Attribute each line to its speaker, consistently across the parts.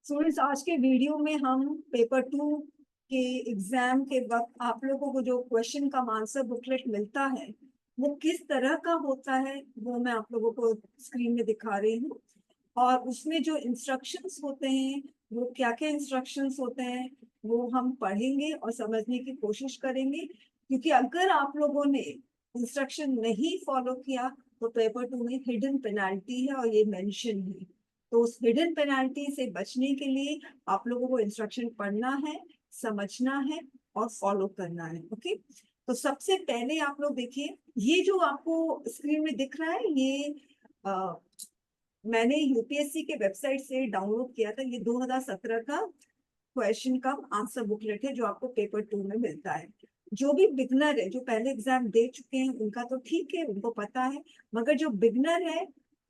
Speaker 1: Students, आज के video में हम पेपर 2 के एग्जाम के वक्त आप लोगों को जो क्वेश्चन का आंसर बुकलेट मिलता है वो किस तरह का होता है वो मैं आप लोगों को स्क्रीन में दिखा रही हूँ। और उसमें जो इंस्ट्रक्शंस होते हैं वो क्या क्या इंस्ट्रक्शंस होते हैं वो हम पढ़ेंगे और समझने की कोशिश करेंगे, क्योंकि अगर आप लोगों ने इंस्ट्रक्शन नहीं फॉलो किया तो पेपर 2 में हिडन पेनाल्टी है और ये मेंशन है। तो उस हिडन पेनाल्टी से बचने के लिए आप लोगों को इंस्ट्रक्शन पढ़ना है, समझना है और फॉलो करना है। ओके, तो सबसे पहले आप लोग देखिए, ये जो आपको स्क्रीन में दिख रहा है ये मैंने यूपीएससी के वेबसाइट से डाउनलोड किया था। ये 2017 का क्वेश्चन का आंसर बुकलेट है जो आपको पेपर 2 में मिलता है। जो भी बिगनर है, जो पहले एग्जाम दे चुके हैं उनका तो ठीक है, उनको पता है। मगर जो बिगनर है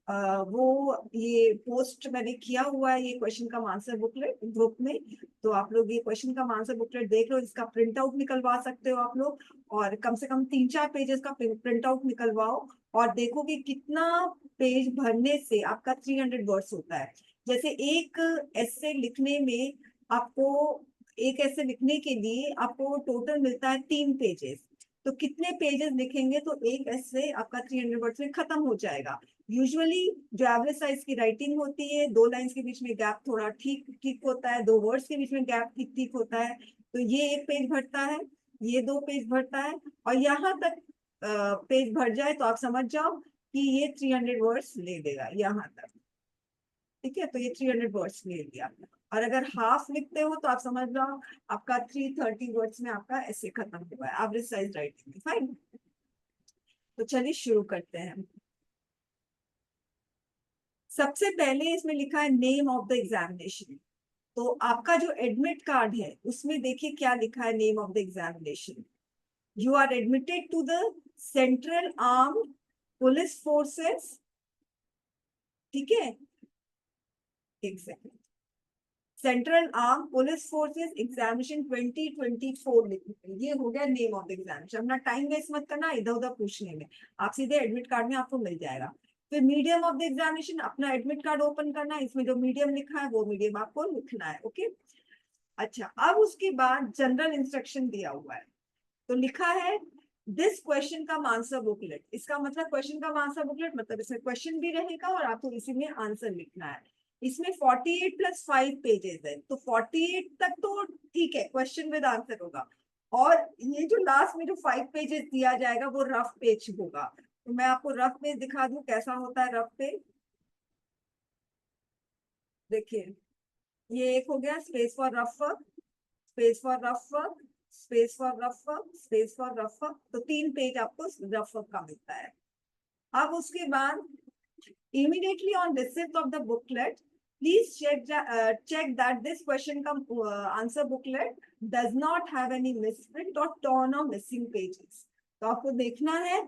Speaker 1: वो ये पोस्ट मैंने किया हुआ है ये क्वेश्चन का आंसर बुकलेट ग्रुप में। तो आप लोग ये क्वेश्चन का आंसर बुकलेट देख लो, इसका प्रिंट आउट निकलवा सकते हो आप लोग, और कम से कम 3-4 पेजेस का प्रिंट आउट निकलवाओ और देखो कि कितना पेज भरने से आपका 300 वर्ड्स होता है। जैसे एक ऐसे लिखने में आपको, एक ऐसे लिखने के लिए आपको टोटल मिलता है 3 पेजेस। तो कितने पेजेस लिखेंगे तो एक ऐसे आपका 300 वर्ड्स में खत्म हो जाएगा। यूजुअली जो एवरेज साइज की राइटिंग होती है, 2 लाइंस के बीच में गैप थोड़ा ठीक ठीक होता है, 2 वर्ड्स के बीच में गैप ठीक ठीक होता है। तो ये एक पेज भरता है, ये 2 पेज भरता है, और यहाँ तक पेज भर जाए तो आप समझ जाओ कि ये 300 वर्ड्स ले लेगा यहाँ तक। ठीक है, तो ये 300 वर्ड्स ले लिया। और अगर हाफ लिखते हो तो आप समझ जाओ आपका 330 वर्ड्स में आपका ऐसे खत्म हुआ है एवरेज साइज राइटिंग में। फाइन, तो चलिए शुरू करते हैं। सबसे पहले इसमें लिखा है नेम ऑफ द एग्जामिनेशन। तो आपका जो एडमिट कार्ड है उसमें देखिए क्या लिखा है, name of the examination. You are admitted to the central arm police forces. ठीक है, एक second. Central arm police forces examination 2024 लिखना, ये हो गया नेम ऑफ द एग्जामिनेशन। अपना टाइम वेस्ट मत करना इधर उधर पूछने में, आप सीधे एडमिट कार्ड में आपको मिल जाएगा। फिर मीडियम ऑफ द एग्जामिनेशन, अपना एडमिट कार्ड ओपन करना है, इसमें जो मीडियम लिखा है वो मीडियम आपको लिखना है। ओके, अच्छा, अब उसके बाद जनरल इंस्ट्रक्शन दिया हुआ है। तो लिखा है दिस क्वेश्चन का आंसर बुकलेट। इसका मतलब क्वेश्चन का आंसर बुकलेट मतलब इसमें क्वेश्चन भी रहेगा और आपको इसी में आंसर लिखना है। इसमें 48 + 5 पेजेस है, तो 48 तक तो ठीक है, क्वेश्चन विद आंसर होगा। और ये जो लास्ट में जो 5 पेजेस दिया जाएगा वो रफ पेज होगा। तो मैं आपको रफ पेज दिखा दूं कैसा होता है रफ पेज। देखिए, ये एक हो गया space for rough work, space for rough work, space for rough work, space for rough work. तो 3 पेज आपको रफ वर्क का मिलता है। अब उसके बाद immediately on receipt of the booklet, please check that this question का answer booklet does not have any misprint or torn or missing pages। तो आपको देखना है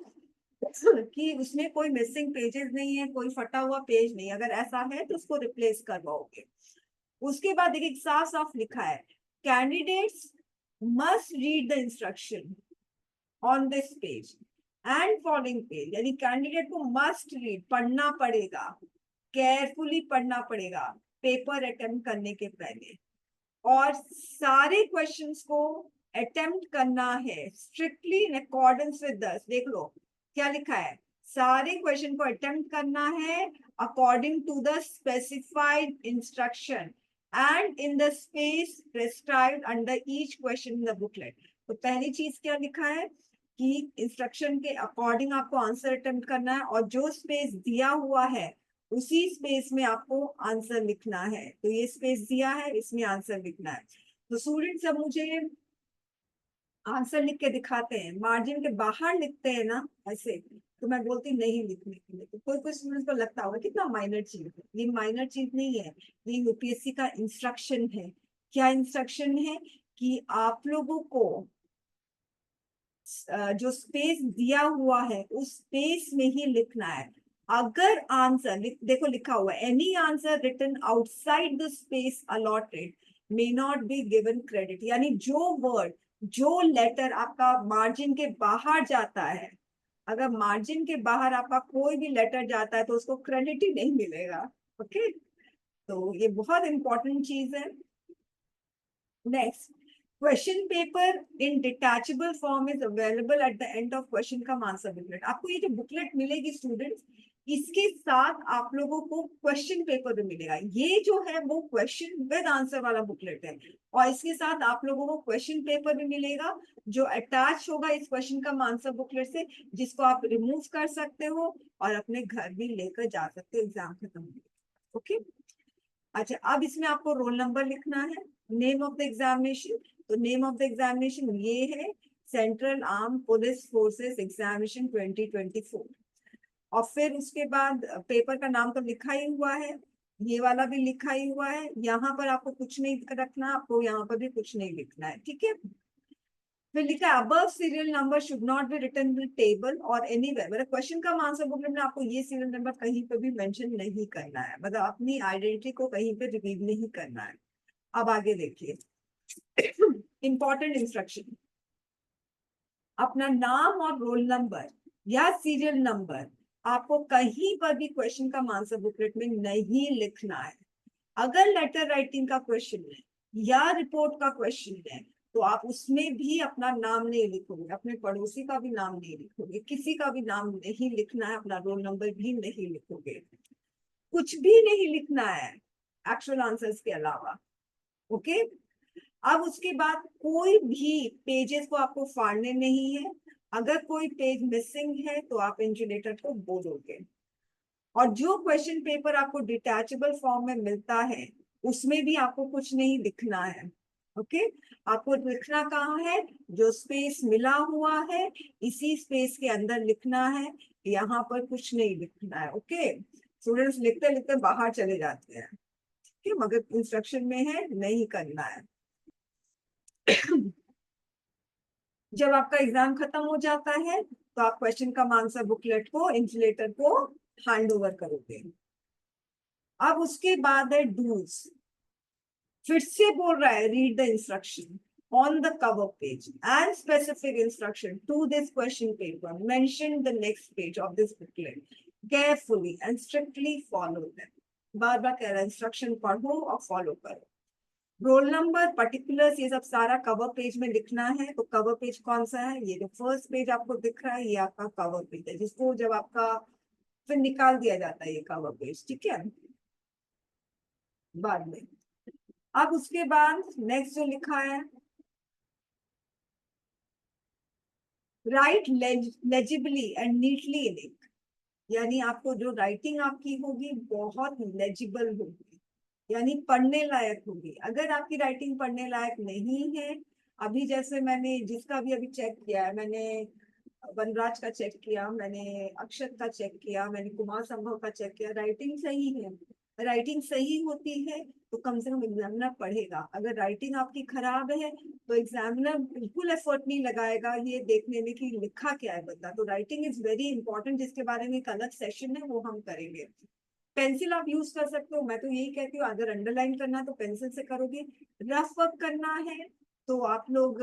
Speaker 1: कि उसमें कोई मिसिंग पेजेस नहीं है, कोई फटा हुआ पेज नहीं। अगर ऐसा है तो उसको रिप्लेस करवाओगे। उसके बाद देखिए साफ साफ लिखा है candidates must read the instruction on this page and following page. यानी कैंडिडेट को मस्ट रीड, पढ़ना पड़ेगा, केयरफुली पढ़ना पड़ेगा पेपर अटेम्प्ट करने के पहले। और सारे क्वेश्चंस को अटेम्प्ट करना है स्ट्रिक्टली इन अकॉर्डेंस विद दस। देख लो क्या लिखा है, सारे क्वेश्चन को अटेम्प्ट करना है according to the specified instruction and in the space prescribed under each question in the booklet. तो पहली चीज क्या लिखा है कि इंस्ट्रक्शन के अकॉर्डिंग आपको आंसर अटेम्प्ट करना है, और जो स्पेस दिया हुआ है उसी स्पेस में आपको आंसर लिखना है। तो ये स्पेस दिया है, इसमें आंसर लिखना है। तो स्टूडेंट सब मुझे आंसर लिख के दिखाते हैं, मार्जिन के बाहर लिखते हैं ना ऐसे, तो मैं बोलती नहीं लिखने के लिए। तो कोई कोई स्टूडेंट को लगता होगा कितना माइनर चीज है, ये माइनर चीज नहीं है, ये यूपीएससी का इंस्ट्रक्शन है। क्या इंस्ट्रक्शन है कि आप लोगों को जो स्पेस दिया हुआ है उस स्पेस में ही लिखना है। अगर आंसर देखो लिखा हुआ है any answer written outside the space allotted may not be given credit. यानी जो वर्ड, जो लेटर आपका मार्जिन के बाहर जाता है, अगर मार्जिन के बाहर आपका कोई भी लेटर जाता है तो उसको क्रेडिट ही नहीं मिलेगा। ओके, तो ये बहुत इंपॉर्टेंट चीज है। Next, question paper in detachable form is available at the end of question cum answer booklet. आपको ये जो बुकलेट मिलेगी स्टूडेंट्स, इसके साथ आप लोगों को क्वेश्चन पेपर भी मिलेगा। ये जो है वो क्वेश्चन विद आंसर वाला बुकलेट है, और इसके साथ आप लोगों को क्वेश्चन पेपर भी मिलेगा जो अटैच होगा इस क्वेश्चन कम आंसर बुकलेट से, जिसको आप रिमूव कर सकते हो और अपने घर भी लेकर जा सकते हो एग्जाम खत्म होने। ओके, अच्छा, अब इसमें आपको रोल नंबर लिखना है, नेम ऑफ द एग्जामिनेशन। तो नेम ऑफ द एग्जामिनेशन ये है central arm police forces examination 2024। और फिर उसके बाद पेपर का नाम तो लिखा ही हुआ है, ये वाला भी लिखा ही हुआ है। यहाँ पर आपको कुछ नहीं रखना, आपको यहाँ पर भी कुछ नहीं लिखना है, ठीक है। फिर लिखा है above serial number should not be written in table और एनीवेयर। मतलब क्वेश्चन का आंसर बुकलेट में आपको ये सीरियल नंबर कहीं पे भी मेंशन नहीं करना है, मतलब अपनी आइडेंटिटी को कहीं पे रिवील नहीं करना है। अब आगे देखिए, इंपॉर्टेंट इंस्ट्रक्शन, अपना नाम और रोल नंबर या सीरियल नंबर आपको कहीं पर भी क्वेश्चन का आंसर बुकलेट में नहीं लिखना है। अगर लेटर राइटिंग का क्वेश्चन है या रिपोर्ट का क्वेश्चन है तो आप उसमें भी अपना नाम नहीं लिखोगे, अपने पड़ोसी का भी नाम नहीं लिखोगे, किसी का भी नाम नहीं लिखना है, अपना रोल नंबर भी नहीं लिखोगे, कुछ भी नहीं लिखना है एक्चुअल आंसर्स के अलावा। ओके, अब उसके बाद कोई भी पेजेस को आपको फाड़ने नहीं है। अगर कोई पेज मिसिंग है तो आप इन्सुलेटर को बोलोगे। और जो क्वेश्चन पेपर आपको डिटैचेबल फॉर्म में मिलता है उसमें भी आपको कुछ नहीं लिखना है। ओके, आपको लिखना कहाँ है, जो स्पेस मिला हुआ है इसी स्पेस के अंदर लिखना है, यहाँ पर कुछ नहीं लिखना है। ओके, स्टूडेंट्स लिखते लिखते बाहर चले जाते हैं, ठीक है, मगर इंस्ट्रक्शन में है नहीं करना है। जब आपका एग्जाम खत्म हो जाता है तो आप क्वेश्चन का आंसर बुकलेट को इंसुलेटर को हैंड ओवर करोगे। अब उसके बाद है डूज। फिर से बोल रहा है read the instruction on the cover page and specific instruction to this question paper mention the next page of this booklet carefully and strictly follow them. बार बार कह रहा है इंस्ट्रक्शन पढ़ो और फॉलो करो। रोल नंबर पर्टिकुलर्स ये सब सारा कवर पेज में लिखना है। तो कवर पेज कौन सा है, ये जो फर्स्ट पेज आपको दिख रहा है ये आपका कवर पेज है, जिसको जब आपका फिर निकाल दिया जाता है ये कवर पेज, ठीक है, बाद में। अब उसके बाद नेक्स्ट जो लिखा है write legibly and neatly in it, यानी आपको जो राइटिंग आपकी होगी बहुत लेजिबल होगी, यानी पढ़ने लायक होगी। अगर आपकी राइटिंग पढ़ने लायक नहीं है, अभी जैसे मैंने जिसका भी अभी चेक किया है, मैंने वनराज का चेक किया, मैंने अक्षत का चेक किया, मैंने कुमार संभव का चेक किया, राइटिंग सही है। राइटिंग सही होती है तो कम से कम एग्जामिनर पढ़ेगा। अगर राइटिंग आपकी खराब है तो एग्जामिनर बिल्कुल एफर्ट नहीं लगाएगा ये देखने में कि लिखा क्या है बंदा। तो राइटिंग इज वेरी इंपॉर्टेंट, जिसके बारे में एक अलग सेशन है वो हम करेंगे। पेंसिल आप यूज कर सकते हो, मैं तो यही कहती हूँ अगर अंडरलाइन करना तो पेंसिल से करोगे। रफ वर्क करना है तो आप लोग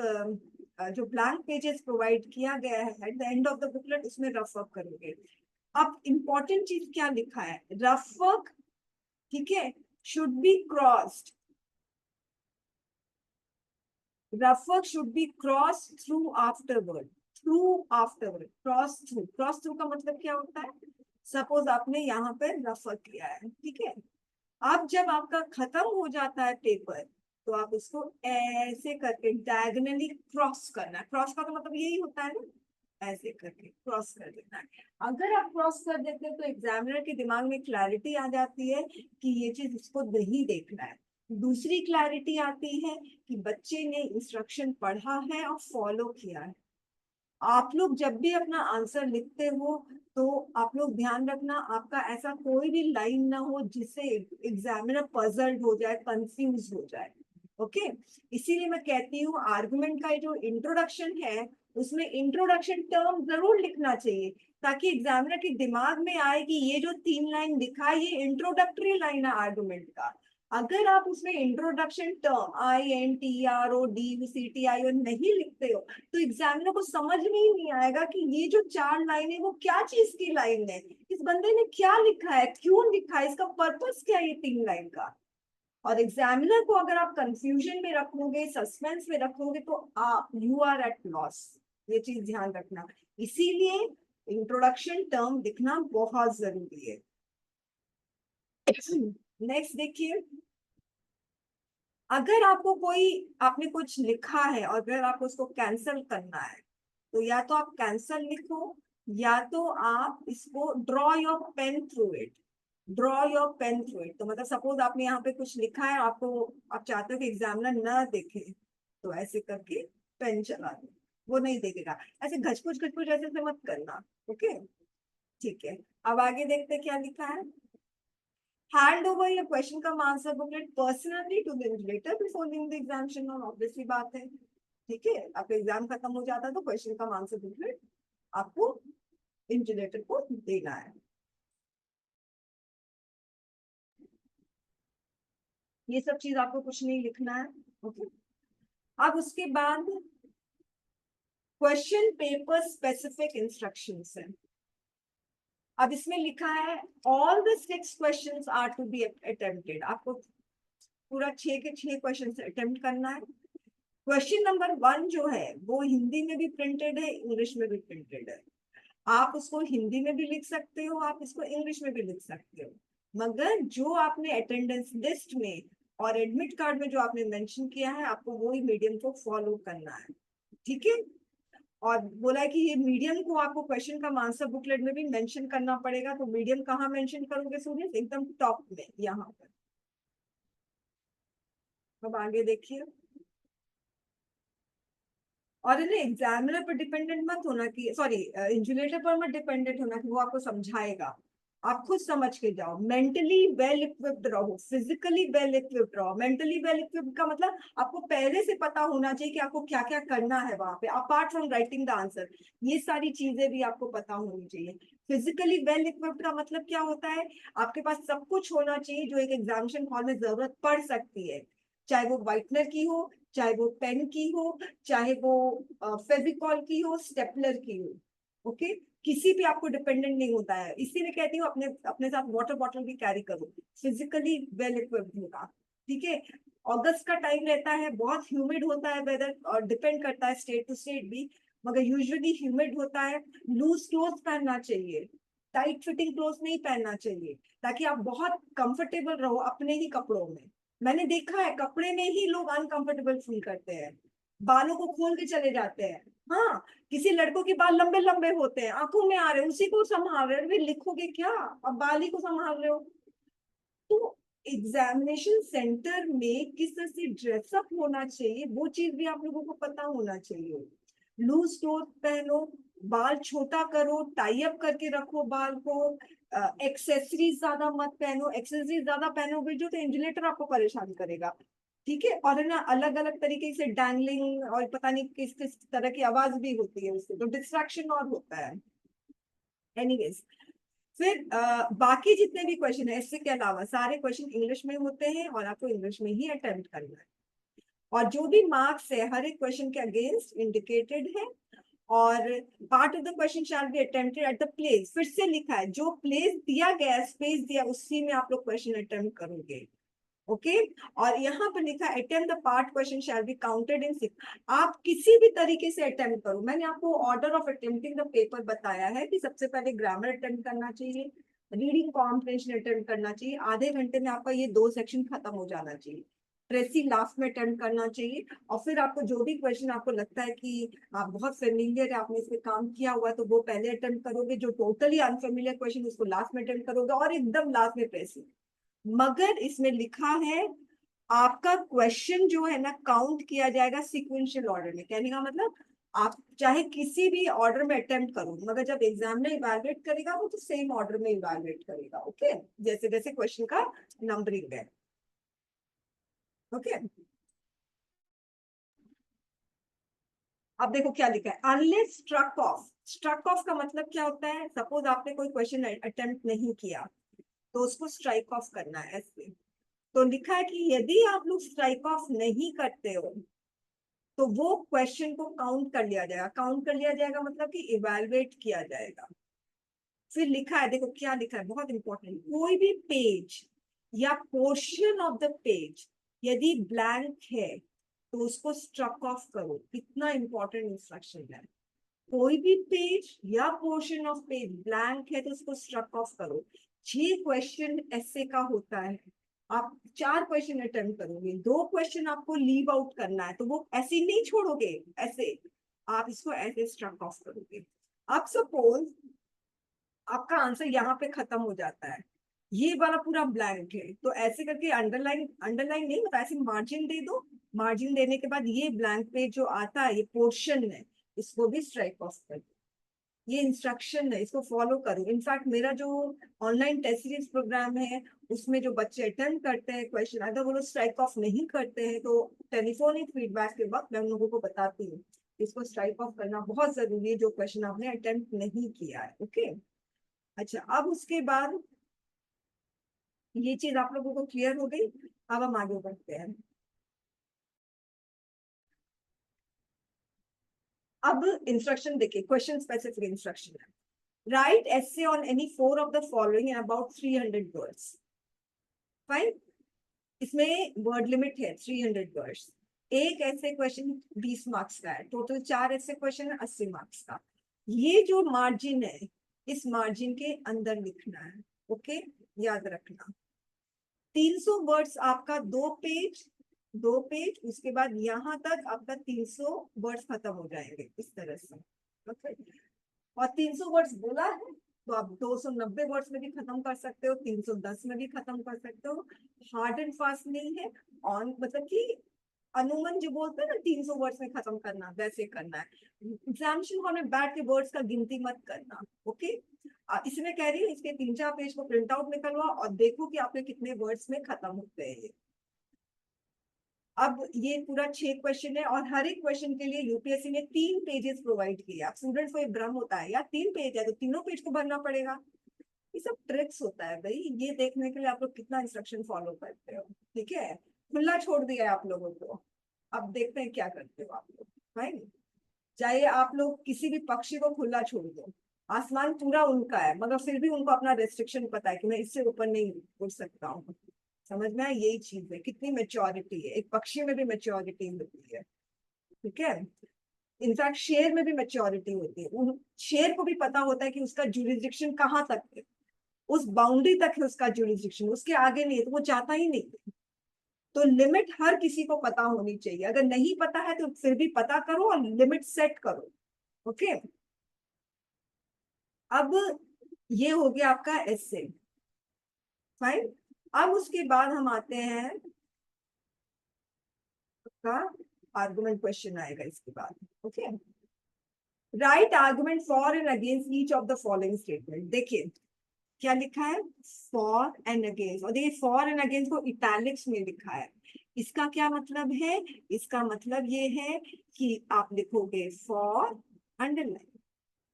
Speaker 1: जो ब्लैंक पेजेस प्रोवाइड किया गया है eight the end of the booklet उसमें रफ वर्क करोगे। अब इंपॉर्टेंट चीज क्या लिखा है, रफ वर्क, ठीक है, should be crossed, rough work should be cross through afterward, through afterward, cross through. Cross through का मतलब क्या होता है, सपोज आपने यहाँ पे रफ वर्क किया है, ठीक है, अब जब आपका खत्म हो जाता है पेपर तो आप उसको ऐसे करके डायगोनली क्रॉस करना है। क्रॉस का तो मतलब यही होता है ना, ऐसे करके क्रॉस कर देना है। अगर आप क्रॉस कर देते हैं तो एग्जामिनर के दिमाग में क्लैरिटी आ जाती है कि ये चीज इसको नहीं देखना है। दूसरी क्लैरिटी आती है कि बच्चे ने इंस्ट्रक्शन पढ़ा है और फॉलो किया है। आप लोग जब भी अपना आंसर लिखते हो तो आप लोग ध्यान रखना आपका ऐसा कोई भी लाइन ना हो जिससे एग्जामिनर पजल्ड हो जाए, कंफ्यूज हो जाए। ओके, इसीलिए मैं कहती हूँ आर्गुमेंट का जो इंट्रोडक्शन है उसमें इंट्रोडक्शन टर्म जरूर लिखना चाहिए, ताकि एग्जामिनर के दिमाग में आए कि ये जो 3 लाइन लिखा है ये इंट्रोडक्टरी लाइन है आर्गुमेंट का। अगर आप उसमें इंट्रोडक्शन टर्म INTRODUCTIO नहीं लिखते हो तो एग्जामिनर को समझ में ही नहीं आएगा कि ये जो 4 लाइन है वो क्या चीज की लाइन है, इस बंदे ने क्या लिखा है, क्यों लिखा है, इसका पर्पस क्या है ये 3 लाइन का। और एग्जामिनर को अगर आप कंफ्यूजन में रखोगे, सस्पेंस में रखोगे तो आप यू आर एट लॉस। ये चीज ध्यान रखना। इसीलिए इंट्रोडक्शन टर्म लिखना बहुत जरूरी है। नेक्स्ट देखिए, अगर आपको कोई, आपने कुछ लिखा है और अगर आपको उसको कैंसिल करना है तो या तो आप कैंसिल लिखो या तो आप इसको draw your pen through it. Draw your pen through it तो मतलब सपोज आपने यहाँ पे कुछ लिखा है, आपको, आप चाहते हो कि एग्जामिनर ना देखे, तो ऐसे करके पेन चला दो, वो नहीं देखेगा। ऐसे घचकुच घचकुच ऐसे से मत करना। ओके, ठीक है। अब आगे देखते हैं क्या लिखा है। Hand over your question cum answer booklet personally to the invigilator before giving the examination. और ऑब्वियसली बात है, ठीक है, आपका एग्जाम खत्म हो जाता है तो क्वेश्चन कम आंसर बुकलेट आपको इन्विजिलेटर को देना है। ये सब चीज आपको कुछ नहीं लिखना है। ओके, अब उसके बाद क्वेश्चन पेपर स्पेसिफिक इंस्ट्रक्शंस है। अब इसमें लिखा है all the 6 questions are to be attempted. आपको पूरा 6 के 6 क्वेश्चन अटेम्प्ट करना है। क्वेश्चन नंबर 1 जो है वो हिंदी में भी प्रिंटेड है, इंग्लिश में भी प्रिंटेड है। आप उसको हिंदी में भी लिख सकते हो, आप इसको इंग्लिश में भी लिख सकते हो, मगर जो आपने अटेंडेंस लिस्ट में और एडमिट कार्ड में जो आपने मेंशन किया है आपको वही मीडियम को फॉलो करना है। ठीक है, और बोला है कि ये मीडियम को आपको क्वेश्चन का आंसर बुकलेट में भी मेंशन करना पड़ेगा। तो मीडियम कहाँ मेंशन करोगे स्टूडेंट? एकदम टॉप में, यहाँ पर। अब आगे देखिए, और इन्हें एग्जामिनर पर डिपेंडेंट मत होना कि सॉरी इन्विजिलेटर पर मत डिपेंडेंट होना कि वो आपको समझाएगा। आप खुद समझ के जाओ। मेंटली वेल इक्विप्ड रहो, फिजिकली वेल इक्विप्ड रहो। मेंटली वेल इक्विप्ड का मतलब आपको पहले से पता होना चाहिए कि आपको क्या क्या करना है वहां पे, apart from writing the answer. ये सारी चीजें भी आपको पता होनी चाहिए। फिजिकली वेल इक्विप्ड का मतलब क्या होता है? आपके पास सब कुछ होना चाहिए जो एक एग्जामिनेशन हॉल में जरूरत पड़ सकती है, चाहे वो व्हाइटनर की हो, चाहे वो पेन की हो, चाहे वो फेविकॉल की हो, स्टेपलर की हो। ओके, किसी भी आपको डिपेंडेंट नहीं होता है। इसीलिए कहती हूँ अपने अपने साथ वाटर बॉटल भी कैरी करो, फिजिकली वेल इक्विप्ड होगा। ठीक है, अगस्त का टाइम रहता है, बहुत ह्यूमिड होता है वेदर, और डिपेंड करता है स्टेट टू स्टेट भी, मगर यूजुअली ह्यूमिड होता है। लूज क्लोथ पहनना चाहिए, टाइट फिटिंग क्लोथ नहीं पहनना चाहिए, ताकि आप बहुत कंफर्टेबल रहो अपने ही कपड़ों में। मैंने देखा है कपड़े में ही लोग अनकंफर्टेबल फील करते हैं, बालों को खोल के चले जाते हैं। हाँ, किसी लड़कों के बाल लंबे लंबे होते हैं, आंखों में आ रहे हैं, उसी को संभाल रहे हैं, लिखोगे क्या? अब बाल ही को संभाल रहे हो। तो एग्जामिनेशन सेंटर में किस तरह से ड्रेसअप होना चाहिए वो चीज भी आप लोगों को पता होना चाहिए। लूज क्लोथ पहनो, बाल छोटा करो, टाई अप करके रखो बाल को। एक्सेसरीज ज्यादा मत पहनो, एक्सेसरीज ज्यादा पहनोगे जो तो इंजुलेटर आपको परेशान करेगा। ठीक है, और है ना, अलग अलग तरीके से डैंगलिंग और पता नहीं किस किस तरह की आवाज भी होती है, उससे तो डिस्ट्रैक्शन और होता है। एनीवेज, फिर बाकी जितने भी क्वेश्चन है इससे के अलावा सारे क्वेश्चन इंग्लिश में होते हैं और आपको इंग्लिश में ही अटेम्प्ट करना है। और जो भी मार्क्स है हर एक क्वेश्चन के अगेंस्ट इंडिकेटेड है। और part of the question shall be attempted at the place, फिर से लिखा है जो प्लेस दिया गया, स्पेस दिया, उसी में आप लोग क्वेश्चन अटेम्प्ट करोगे। ओके, और यहाँ पर लिखा है attempt the part question shall be counted in 6। आप किसी भी तरीके से अटेम्प्ट करो। मैंने आपको order of attempting the paper बताया है कि सबसे पहले ग्रामर अटेम्प्ट करना चाहिए, रीडिंग कॉम्प्रिहेंशन अटेम्प्ट करना चाहिए, आधे घंटे में आपका ये 2 सेक्शन खत्म हो जाना चाहिए। ट्रेसी लास्ट में अटेम्प्ट करना चाहिए, और फिर आपको जो भी क्वेश्चन आपको लगता है कि आप बहुत फेमिलियर है, आपने इस पे काम किया हुआ, तो वो पहले अटेम्प्ट करोगे। जो टोटली अनफेमिलियर क्वेश्चन उसको लास्ट में अटेम्प्ट करोगे, और एकदम लास्ट में ट्रेसी। मगर इसमें लिखा है आपका क्वेश्चन जो है ना काउंट किया जाएगा सीक्वेंशियल ऑर्डर में। कहने का मतलब आप चाहे किसी भी ऑर्डर में अटेम्प्ट करो, मगर जब एग्जामिनर इवैल्यूएट करेगा वो तो सेम ऑर्डर में इवैल्यूएट करेगा। ओके, जैसे जैसे क्वेश्चन का नंबरिंग है। ओके, अब देखो क्या लिखा है, unless struck off. Struck off का मतलब क्या होता है? सपोज आपने कोई क्वेश्चन अटेम्प्ट नहीं किया तो उसको स्ट्राइक ऑफ करना है ऐसे। तो लिखा है कि यदि आप लोग स्ट्राइक ऑफ नहीं करते हो तो वो क्वेश्चन को काउंट कर लिया जाएगा। काउंट कर लिया जाएगा मतलब कि इवेलुएट किया जाएगा। फिर लिखा है, देखो क्या लिखा है, बहुत इंपॉर्टेंट, कोई भी पेज या पोर्शन ऑफ द पेज यदि ब्लैंक है तो उसको स्ट्रक ऑफ करो। कितना इंपॉर्टेंट इंस्ट्रक्शन है। कोई भी पेज या पोर्शन ऑफ पेज ब्लैंक है तो उसको स्ट्रक ऑफ करो। 6 क्वेश्चन ऐसे का होता है, आप 4 क्वेश्चन अटेम्प्ट करोगे, 2 क्वेश्चन आपको लीव आउट करना है, तो वो ऐसे नहीं छोड़ोगे, ऐसे आप इसको ऐसे स्ट्रक ऑफ करोगे। अब सपोज आपका आंसर यहाँ पे खत्म हो जाता है, ये वाला पूरा ब्लैंक है, तो ऐसे करके अंडरलाइन, अंडरलाइन नहीं होता, ऐसे मार्जिन दे दो। मार्जिन देने के बाद ये ब्लैंक पेज जो आता है, ये पोर्शन है, इसको भी स्ट्राइक ऑफ कर दो। ये इंस्ट्रक्शन है, इसको फॉलो करो। इनफैक्ट मेरा जो ऑनलाइन टेस्ट सीरीज प्रोग्राम है उसमें जो बच्चे अटेम्प्ट करते हैं क्वेश्चन, अगर वो लोग स्ट्राइक ऑफ नहीं करते हैं तो टेलीफोनिक फीडबैक के वक्त मैं उन लोगों को बताती हूँ इसको स्ट्राइक ऑफ करना बहुत जरूरी है जो क्वेश्चन आपने अटेम्प्ट नहीं किया है। ओके, अच्छा, अब उसके बाद ये चीज आप लोगों को क्लियर हो गई। अब हम आगे बढ़ते हैं। अब इंस्ट्रक्शन देखिए, क्वेश्चन स्पेसिफिक इंस्ट्रक्शन है। Right essay on any 4 of the following in about 300 words। Fine, इसमें वर्ड लिमिट है 300 वर्ड्स। एक ऐसे क्वेश्चन 20 मार्क्स का है, टोटल 4 ऐसे क्वेश्चन है 80 मार्क्स का। ये जो मार्जिन है इस मार्जिन के अंदर लिखना है। ओके, याद रखना 300 वर्ड्स आपका 2 पेज, 2 पेज, उसके बाद यहाँ तक आपका 300 वर्ड्स खत्म हो जाएंगे इस तरह से। ओके, और 300 वर्ड्स बोला है तो आप 290 वर्ड्स में भी खत्म कर सकते हो, 310 में भी खत्म कर सकते हो। हार्ड एंड फास्ट नहीं है, ऑन मतलब कि अनुमान जो बोलते हैं ना 300 वर्ड्स में खत्म करना, वैसे करना है। एग्जामिनेशन हॉल में बैठ के वर्ड्स का गिनती मत करना। ओके, इसमें कह रही हूँ इसके 3-4 पेज को प्रिंट आउट निकलवा और देखो कि आपके कितने वर्ड्स में खत्म होते हैं। अब ये पूरा 6 क्वेश्चन है और हर एक क्वेश्चन के लिए यूपीएससी ने 3 पेजेस प्रोवाइड किए। अब स्टूडेंट्स को एक भ्रम होता है यार 3 पेज है तो तीनों पेज को भरना पड़ेगा। ये सब ट्रिक्स होता है भाई, ये देखने के लिए आप लोग कितना इंस्ट्रक्शन फॉलो करते हो। ठीक है, खुला छोड़ दिया है आप लोगों को, अब देखते हैं क्या करते हो आप लोग। फाइन, चाहे आप लोग किसी भी पक्षी को खुला छोड़ दो, आसमान पूरा उनका है, मगर फिर भी उनको अपना रेस्ट्रिक्शन पता है कि मैं इससे ऊपर नहीं उड़ सकता हूँ। समझ में आया, यही चीज है, कितनी मेच्योरिटी है, एक पक्षी में भी मेच्योरिटी होती है। ठीक है, इनफैक्ट शेर में भी मेच्योरिटी होती है, उन शेर को भी पता होता है कि उसका जुरिस्डिक्शन कहाँ तक है, उस बाउंड्री तक है उसका जुरिस्डिक्शन, उसके आगे नहीं है तो वो जाता ही नहीं। तो लिमिट हर किसी को पता होनी चाहिए, अगर नहीं पता है तो फिर भी पता करो और लिमिट सेट करो। ओके, अब ये हो गया आपका एसे। फाइन, अब उसके बाद हम आते हैं का आर्गुमेंट क्वेश्चन आएगा इसके बाद। Okay, right argument for and against each of the following statement. देखिए क्या लिखा है, फॉर एंड अगेंस्ट, और देखिए फॉर एंड अगेंस्ट को इटैलिक्स में लिखा है। इसका क्या मतलब है, इसका मतलब ये है कि आप लिखोगे फॉर, अंडरलाइन,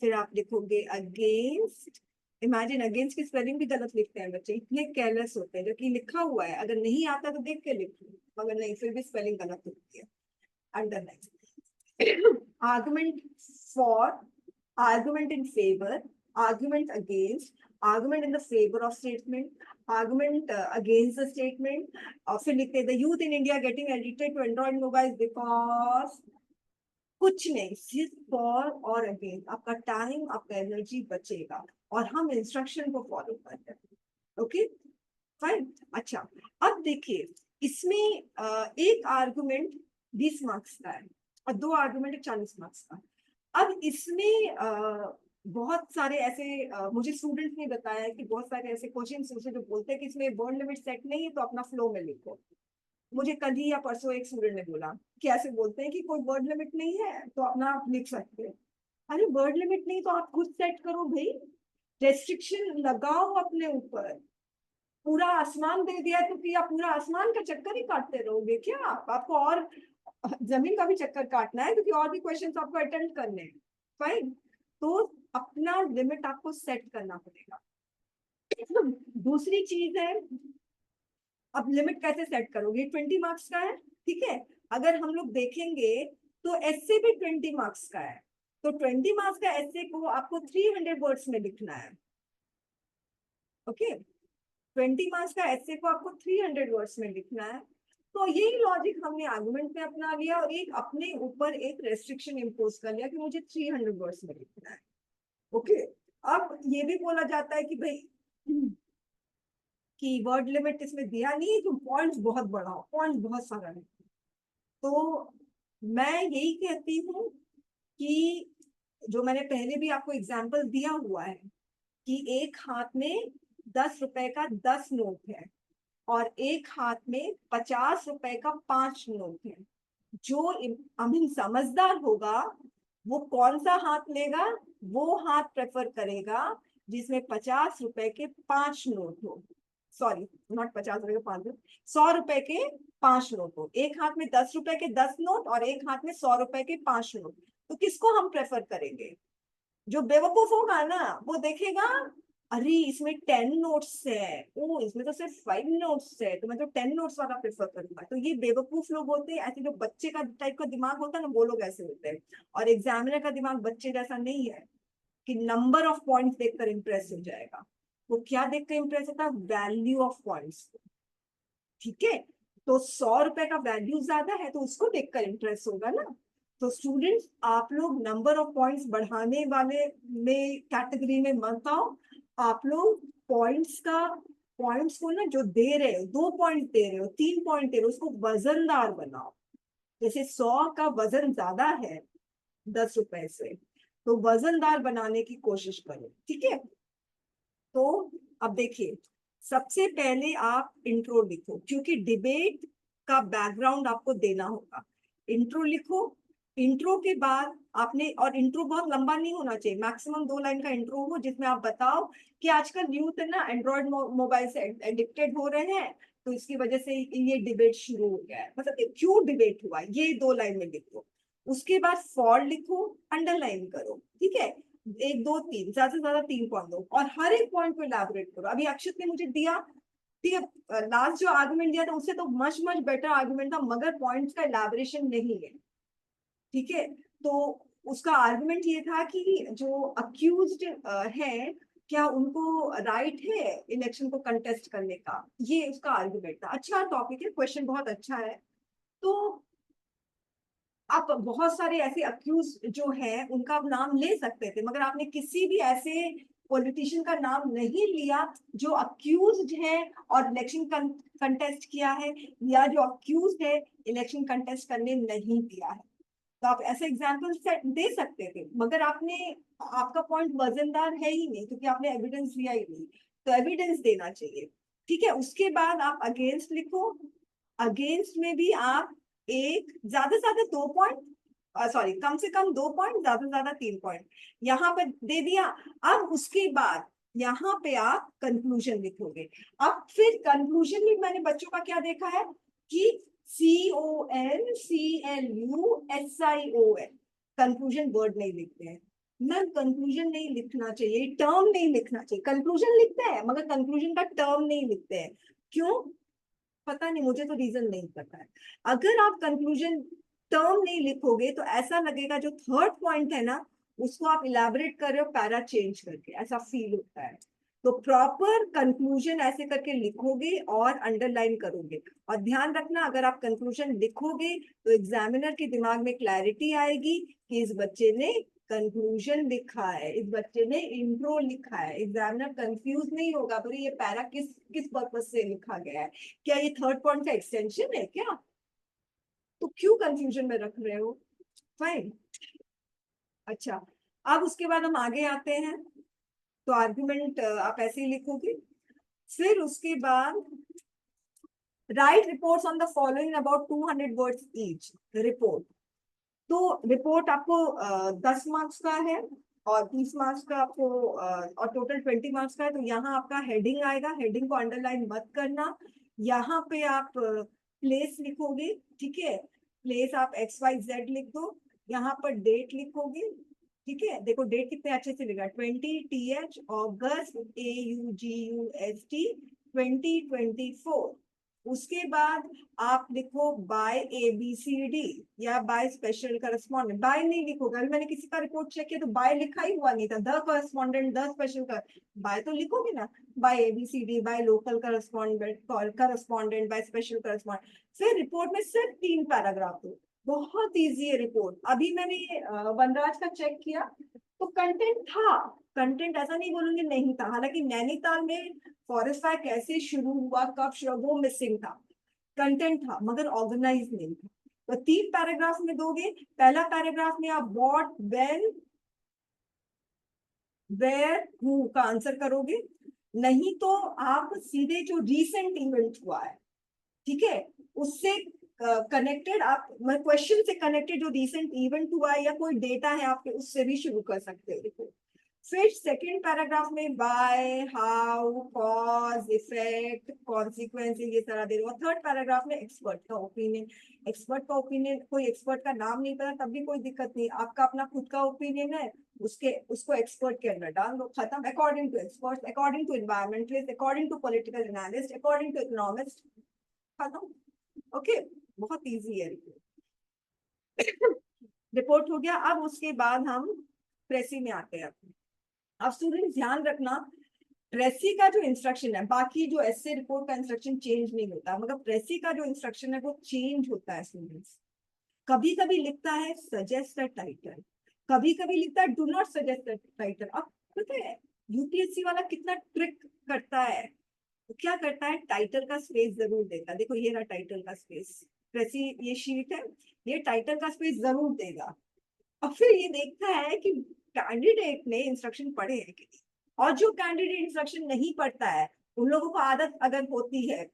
Speaker 1: फिर आप लिखोगे अगेंस्ट। इमेजिन, अगेंस्ट की स्पेलिंग भी गलत लिखते हैं बच्चे, इतने केयरलेस होते हैं, जो कि लिखा हुआ है अगर नहीं आता तो देख के लिखो, मगर नहीं फिर भी स्पेलिंग गलत होती है। Underline, argument for, argument in favor, argument against, argument in the favor of statement, argument against the statement, फिर लिखते हैं the youth in India getting addicted to Android mobiles because, कुछ नहीं, सिर्फ फॉर और अगेंस्ट, आपका टाइम आपका energy बचेगा और हम इंस्ट्रक्शन को फॉलो करते हैं। ओके, फाइन, अच्छा, अब देखिए इसमें एक आर्गुमेंट 20 मार्क्स का है और 2 आर्गुमेंट 40 मार्क्स का। अब इसमें बहुत सारे ऐसे मुझे स्टूडेंट्स ने बताया है कि बहुत सारे ऐसे क्वेश्चन जो बोलते हैं कि इसमें वर्ड लिमिट सेट नहीं है तो अपना फ्लो में लिखो। मुझे कल ही या परसों एक स्टूडेंट ने बोला कि ऐसे बोलते हैं कि कोई वर्ड लिमिट नहीं है तो अपना आप लिख सकते हो। अरे वर्ड लिमिट नहीं तो आप खुद सेट करो भाई, रेस्ट्रिक्शन लगाओ अपने ऊपर। पूरा आसमान दे दिया तो क्या पूरा आसमान का चक्कर ही काटते रहोगे क्या आप? आपको और जमीन का भी चक्कर काटना है क्योंकि और भी क्वेश्चंस आपको अटेंड करने हैं। फाइन, तो अपना लिमिट आपको सेट करना पड़ेगा। दूसरी चीज है अब लिमिट कैसे सेट करोगे, 20 मार्क्स का है, ठीक है। अगर हम लोग देखेंगे तो ऐसे भी 20 मार्क्स का है, तो 20 मार्क्स का ऐसे को आपको 300 वर्ड्स में लिखना है। ओके, 20 मार्क्स का ऐसे को आपको 300 वर्ड्स में लिखना है। तो यही लॉजिक हमने आर्गुमेंट में अपना लिया और एक अपने ऊपर एक रेस्ट्रिक्शन इम्पोज कर लिया कि मुझे 300 वर्ड्स में लिखना है। ओके, अब ये भी बोला जाता है कि भाई कि वर्ड लिमिट इसमें दिया नहीं है, तुम पॉइंट्स बहुत बढ़ाओ, पॉइंट्स बहुत सारा है। तो मैं यही कहती हूँ कि जो मैंने पहले भी आपको एग्जाम्पल दिया हुआ है कि एक हाथ में 10 रुपए का 10 नोट है और एक हाथ में 50 रुपए का 5 नोट है। जो अमीन समझदार होगा वो कौन सा हाथ लेगा, वो हाथ प्रेफर करेगा जिसमें 50 रुपए के 5 नोट हो। सॉरी, नॉट 50 रुपए के 5 नोट, 100 रुपए के 5 नोट हो। एक हाथ में 10 रुपए के 10 नोट और एक हाथ में 100 रुपए के 5 नोट। तो किसको हम प्रेफर करेंगे? जो बेवकूफ होगा ना वो देखेगा अरे इसमें 10 नोट्स है, ओ इसमें तो सिर्फ 5 नोट्स है, तो मैं तो 10 नोट्स वाला प्रेफर करूंगा। तो ये बेवकूफ लोग होते हैं, ऐसे जो बच्चे का टाइप का दिमाग होता है ना, वो लोग ऐसे होते हैं। और एग्जामिनर का दिमाग बच्चे जैसा नहीं है कि नंबर ऑफ पॉइंट्स देखकर इंप्रेस हो जाएगा। वो क्या देखकर इंप्रेस होता है? Value of points. ठीक है, तो 100 रुपए का वैल्यू ज्यादा है तो उसको देखकर इंटरेस्ट होगा ना। तो स्टूडेंट्स आप लोग नंबर ऑफ पॉइंट्स बढ़ाने वाले में कैटेगरी में मत आओ। आप लोग पॉइंट्स का, पॉइंट्स को ना जो दे रहे हो, 2 पॉइंट दे रहे हो, 3 पॉइंट दे रहे हो, उसको वजनदार बनाओ। जैसे 100 का वजन ज्यादा है 10 रुपए से, तो वजनदार बनाने की कोशिश करो, ठीक है। तो अब देखिए, सबसे पहले आप इंट्रो लिखो क्योंकि डिबेट का बैकग्राउंड आपको देना होगा। इंट्रो लिखो। इंट्रो के बाद आपने, और इंट्रो बहुत लंबा नहीं होना चाहिए, मैक्सिमम 2 लाइन का इंट्रो हो जिसमें आप बताओ कि आजकल यूथ है ना एंड्रॉयड मोबाइल से एडिक्टेड हो रहे हैं, तो इसकी वजह से ये डिबेट शुरू हो गया है, मतलब कि क्यों डिबेट हुआ, ये 2 लाइन में लिखो। उसके बाद फॉर लिखो, अंडरलाइन करो, ठीक है। 1 2 3, ज्यादा से ज्यादा 3 पॉइंट दो और हर एक पॉइंट को इलेबोरेट करो। अभी अक्षत ने मुझे दिया, ठीक है, लास्ट जो आर्गुमेंट दिया था उससे तो मच मच बेटर आर्गुमेंट था, मगर पॉइंट्स का इलेबोरेशन नहीं है, ठीक है। तो उसका आर्गुमेंट ये था कि जो अक्यूज्ड है, क्या उनको राइट है इलेक्शन को कंटेस्ट करने का, ये उसका आर्गुमेंट था। अच्छा टॉपिक है, क्वेश्चन बहुत अच्छा है। तो आप बहुत सारे ऐसे अक्यूज जो हैं उनका आप नाम ले सकते थे, मगर आपने किसी भी ऐसे पॉलिटिशियन का नाम नहीं लिया जो अक्यूज्ड है और इलेक्शन कंटेस्ट किया है, या जो अक्यूज्ड है इलेक्शन कंटेस्ट करने नहीं दिया है। तो आप ऐसे एग्जाम्पल दे सकते थे, मगर आपने, आपका पॉइंट वजनदार है ही नहीं क्योंकि आपने एविडेंस दिया ही नहीं। तो एविडेंस देना चाहिए, ठीक है। उसके बाद आप अगेंस्ट लिखो। अगेंस्ट में भी आप एक, ज्यादा से ज्यादा 2 पॉइंट, सॉरी कम से कम 2 पॉइंट, ज्यादा से ज्यादा 3 पॉइंट यहाँ पे दे दिया। अब उसके बाद यहाँ पे आप कंक्लूजन लिखोगे। अब फिर कंक्लूजन में मैंने बच्चों का क्या देखा है कि CONCLUSION, कंक्लूजन वर्ड नहीं लिखते हैं। मैम कंक्लूजन नहीं लिखना चाहिए, टर्म नहीं लिखना चाहिए। कंक्लूजन लिखते हैं मगर कंक्लूजन का टर्म नहीं लिखते हैं, क्यों? पता नहीं, मुझे तो रीजन नहीं पता है। अगर आप कंक्लूजन टर्म नहीं लिखोगे तो ऐसा लगेगा जो थर्ड पॉइंट है ना उसको आप इलेबोरेट कर रहे हो पैरा चेंज करके, ऐसा फील होता है। तो प्रॉपर कंक्लूजन ऐसे करके लिखोगे और अंडरलाइन करोगे। और ध्यान रखना, अगर आप कंक्लूजन लिखोगे तो एग्जामिनर के दिमाग में क्लैरिटी आएगी कि इस बच्चे ने कंक्लूजन लिखा है, इस बच्चे ने इंट्रो लिखा है। एग्जामिनर कंफ्यूज नहीं होगा पर ये पैरा किस किस पर्पज से लिखा गया है, क्या ये थर्ड पॉइंट का एक्सटेंशन है क्या, तो क्यों कंफ्यूजन में रख रहे हो? फाइन। अच्छा, अब उसके बाद हम आगे आते हैं। तो आर्गुमेंट आप ऐसे ही लिखोगे। फिर उसके बाद right reports on the following about 200 words each. Report, तो रिपोर्ट आपको 10 मार्क्स का है और 30 मार्क्स का आपको और टोटल 20 मार्क्स का है। तो यहाँ आपका हेडिंग आएगा, हेडिंग को अंडरलाइन मत करना। यहाँ पे आप प्लेस लिखोगे, ठीक है। प्लेस आप XYZ लिख दो। यहाँ पर डेट लिखोगे, ठीक है। देखो डेट कितने अच्छे से लिखा, 20 TH अगस्त AUGUST 2024। उसके बाद आप लिखो बाय ABCD या बाय स्पेशल करस्पॉन्डेंट। बाय नहीं लिखोगे, अभी मैंने किसी का रिपोर्ट चेक किया तो बाय लिखा ही हुआ नहीं था, द करस्पॉन्डेंट, द स्पेशल कर, बाय तो लिखोगे ना, by ABCD, by local correspondent, by special correspondent. फिर रिपोर्ट में सिर्फ 3 पैराग्राफ हो, बहुत इजी है रिपोर्ट। अभी मैंने वनराज का चेक किया तो कंटेंट था, कंटेंट ऐसा नहीं बोलूंगी नहीं था, हालांकि नैनीताल में फॉरेस्ट फायर कैसे शुरू हुआ, कब शुरू, वो मिसिंग था, कंटेंट था मगर ऑर्गेनाइज नहीं था। तो 3 पैराग्राफ में दोगे, पहला पैराग्राफ में आप व्हाट, व्हेन, वेयर, हु का आंसर करोगे, नहीं तो आप सीधे जो रिसेंट इवेंट हुआ है, ठीक है, उससे कनेक्टेड आप क्वेश्चन से कनेक्टेड जो रिसेंट इवेंट हुआ है या कोई डेटा है आपके, उससे भी शुरू कर सकते हो रिपोर्ट। फिर सेकेंड पैराग्राफ में by, how, cause, effect, consequence, ये सारा दे दो। थर्ड पैराग्राफ में एक्सपर्ट का ओपिनियन। एक्सपर्ट का ओपिनियन, कोई एक्सपर्ट का नाम नहीं पता तब भी कोई दिक्कत नहीं, आपका अपना खुद का ओपिनियन है, उसको एक्सपर्ट के अंदर डाल दो, खत्म। According to expert, according to environmentalist, according to political analyst, according to economist, खत्म। ओके, बहुत इजी है रिपोर्ट। रिपोर्ट हो गया। अब उसके बाद हम प्रेसी में आते हैं। अब स्टूडेंट ध्यान रखना, प्रेसी का जो इंस्ट्रक्शन है, बाकी जो एसए रिपोर्ट का इंस्ट्रक्शन चेंज नहीं होता, मगर प्रेसी का जो इंस्ट्रक्शन है वो चेंज होता है स्टूडेंट्स। कभी कभी लिखता है सजेस्ट द टाइटल, कभी कभी लिखता है do not suggest the title. अब पता है यूपीएससी वाला कितना ट्रिक करता है, तो क्या करता है, टाइटल का स्पेस जरूर देगा। देखो ये रहा टाइटल का स्पेस, प्रेसी ये शीट है, ये टाइटल का स्पेस जरूर देगा। और फिर ये देखता है कि कैंडिडेट ने इंस्ट्रक्शन पढ़े हैं कि नहीं, और जो कैंडिडेट इंस्ट्रक्शन नहीं पढ़ता है, उन लोगों को आदत अगर होती है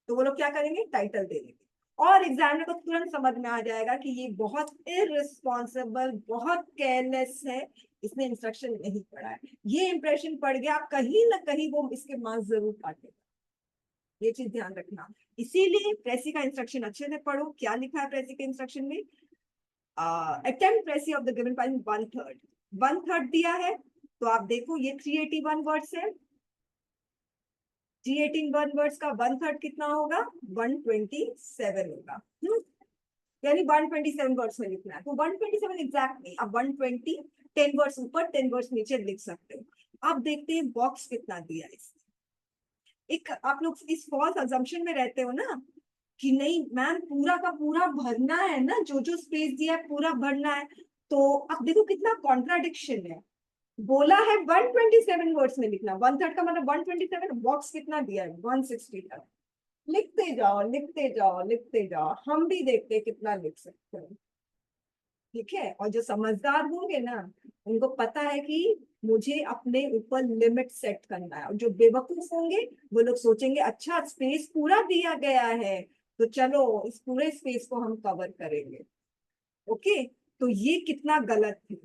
Speaker 1: तो वो लोग क्या करेंगे, टाइटल दे देंगे, और एग्जामिनर को तुरंत समझ में आ जाएगा कि ये बहुत इररिस्पॉन्सिबल, बहुत केयरलेस है, इसने इंस्ट्रक्शन नहीं पढ़ा है। ये इंप्रेशन पड़ गया, कहीं ना कहीं वो इसके मार्क्स जरूर काटेगा, ये चीज ध्यान रखना। इसीलिए प्रेसी का इंस्ट्रक्शन अच्छे से पढ़ो। क्या लिखा है प्रेसी के इंस्ट्रक्शन में, attempt precis of the given time 1/3, 1/3 दिया है, तो आप देखो ये 381 वर्ड्स है, 381 वर्ड्स का 1/3 कितना होगा, 127 होगा। यानी 127 वर्ड्स में लिखना है, तो 127 एग्जैक्ट नहीं, अब 120, 10 वर्ड्स ऊपर 10 वर्ड्स नीचे लिख सकते हो। अब देखते हैं बॉक्स कितना दिया है। एक आप लोग इस फॉल्स अजम्पशन में रहते हो ना कि नहीं मैम पूरा का पूरा भरना है ना, जो जो स्पेस दिया है पूरा भरना है, तो अब देखो कितना कॉन्ट्राडिक्शन है। बोला है 127 वर्ड्स में लिखना, 1/3 का मतलब 127, बॉक्स कितना दिया है 160 तक। लिखते जाओ लिखते जाओ लिखते जाओ, हम भी देखते हैं कितना लिख सकते हैं, ठीक है। और जो समझदार होंगे ना, उनको पता है कि मुझे अपने ऊपर लिमिट सेट करना है, और जो बेवकूफ होंगे वो लोग सोचेंगे अच्छा स्पेस पूरा दिया गया है तो चलो इस पूरे स्पेस को हम कवर करेंगे। ओके, तो ये कितना गलत है।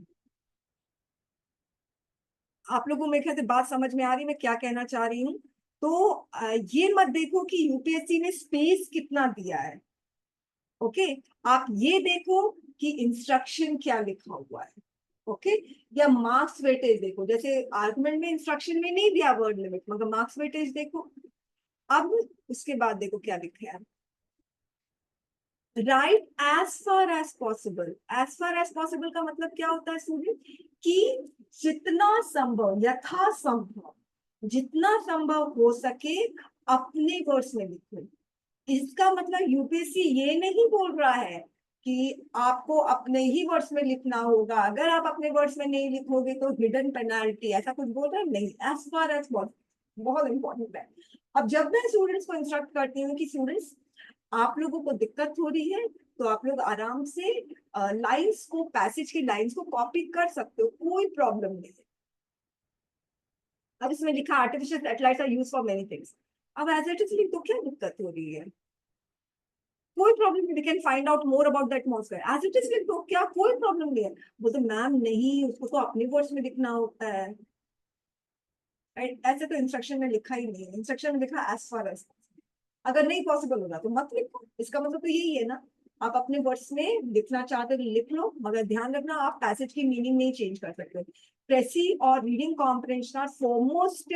Speaker 1: आप लोगों में ख्याल से बात समझ में आ रही, मैं क्या कहना चाह रही हूँ। तो ये मत देखो कि यूपीएससी ने स्पेस कितना दिया है, ओके, आप ये देखो कि इंस्ट्रक्शन क्या लिखा हुआ है, ओके, या मार्क्स वेटेज देखो। जैसे आर्गुमेंट में इंस्ट्रक्शन में नहीं दिया वर्ड लिमिट, मगर मार्क्स वेटेज देखो। अब उसके बाद देखो क्या लिखा है, write as far as possible. As far as possible का मतलब क्या होता है स्टूडेंट, कि जितना संभव, यथासंभव, जितना संभव हो सके अपने वर्ड्स में लिखो। इसका मतलब यूपीएससी ये नहीं बोल रहा है कि आपको अपने ही वर्ड्स में लिखना होगा, अगर आप अपने वर्ड्स में नहीं लिखोगे तो हिडन पेनाल्टी, ऐसा कुछ बोल रहा है नहीं। एज फार एज, बहुत इंपॉर्टेंट है। अब जब मैं स्टूडेंट्स को इंस्ट्रक्ट करती हूँ कि स्टूडेंट्स आप लोगों को दिक्कत हो रही है तो आप लोग आराम से लाइंस को, पैसेज की लाइंस को कॉपी कर सकते हो, कोई प्रॉब्लम नहीं है। अब इसमें लिखा artificial satellites are used for many things, अब एज इट इज लिख दो, क्या दिक्कत हो रही है, कोई प्रॉब्लम नहीं, we can find out more about the atmosphere as it is लिख दो, क्या कोई प्रॉब्लम नहीं है। बोलते मैम नहीं, उसको तो अपने वर्ड्स में लिखना होता है। ऐसे तो इंस्ट्रक्शन में लिखा ही नहीं है, इंस्ट्रक्शन में लिखा एज फार एज, अगर नहीं पॉसिबल होगा तो मत लिखो, इसका मतलब तो यही है ना, आप अपने वर्ड्स में लिखना चाहते हो तो लिख लो, मगर ध्यान रखना आप पैसेज की मीनिंग नहीं चेंज कर सकते। प्रेसी और रीडिंग कॉम्प्रिहेंशन का फॉरमोस्ट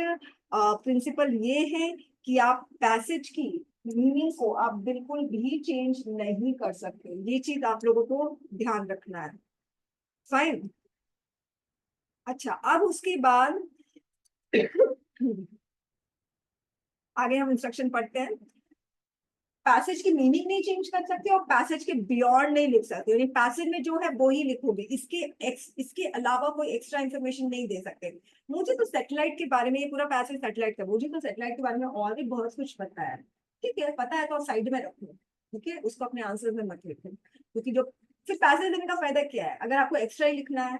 Speaker 1: प्रिंसिपल ये है कि आप पैसेज की मीनिंग को आप बिल्कुल भी चेंज नहीं कर सकते, ये चीज आप लोगों को ध्यान रखना है। फाइन। अच्छा, अब उसके बाद आगे हम इंस्ट्रक्शन पढ़ते हैं। पैसेज की मीनिंग नहीं चेंज कर सकते और पैसेज के बियॉन्ड नहीं लिख सकते, यानी पैसेज में जो है वो ही लिखोगे, इसके अलावा कोई एक्स्ट्रा इन्फॉर्मेशन नहीं दे सकते। मुझे तो सैटेलाइट के बारे में, ये पूरा पैसेज सैटेलाइट का, मुझे तो सैटेलाइट के बारे में और भी बहुत कुछ पता है। ठीक है, पता है तो साइड में रखो, ठीक है, उसको अपने आंसर में मत लिखो, क्योंकि जो फिर पैसेज देने का फायदा क्या है अगर आपको एक्स्ट्रा ही लिखना है।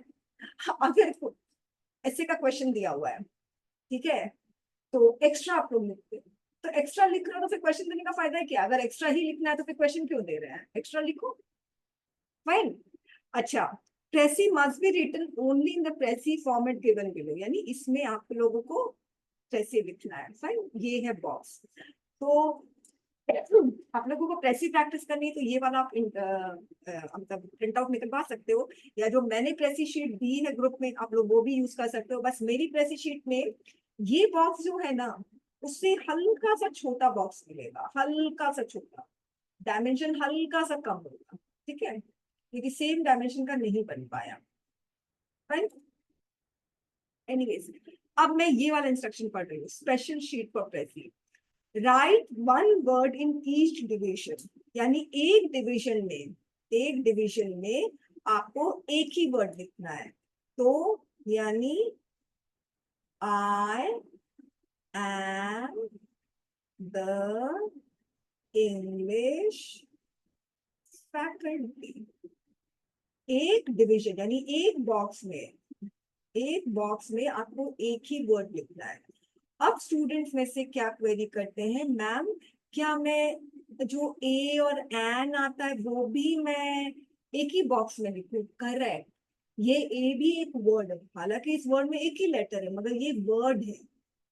Speaker 1: अगर ऐसे का क्वेश्चन दिया हुआ है, ठीक है, तो एक्स्ट्रा आप लोग लिखते हैं, तो एक्स्ट्रा लिख रहे हो तो फिर क्वेश्चन देने का फायदा है क्या? अगर एक्स्ट्रा ही लिखना है तो फिर क्वेश्चन क्यों दे रहे हैं? एक्स्ट्रा लिखो। फाइन। अच्छा, precis must be written only in the precis format given below, यानी इसमें आप लोगों को प्रेसी लिखना है। फाइन, ये है बॉक्स। तो आप लोगों को प्रेसी प्रैक्टिस करनी है तो ये वाला आप मतलब प्रिंट आउट निकलवा सकते हो, या जो मैंने प्रेसी शीट दी है ग्रुप में आप लोग वो भी यूज कर सकते हो। बस मेरी प्रेसी शीट में ये बॉक्स जो है ना, उससे हल्का सा छोटा बॉक्स मिलेगा, हल्का सा छोटा, डायमेंशन हल्का सा कम होगा, ठीक है, क्योंकि सेम डायमेंशन का नहीं बन पाया। राइट। एनीवेज, अब मैं ये वाला इंस्ट्रक्शन पढ़ रही हूँ, special sheet for precis. Write one word in each division, यानी एक डिविजन में आपको एक ही वर्ड लिखना है। तो यानी I am the English faculty. एक डिविजन यानी एक बॉक्स में आपको एक ही वर्ड लिखना है। अब स्टूडेंट्स में से क्या क्वेरी करते हैं, मैम क्या मैं जो ए और एन आता है वो भी मैं एक ही बॉक्स में लिखूं? करेक्ट, ये ए भी एक वर्ड है, हालांकि इस वर्ड में एक ही लेटर है मगर ये वर्ड है,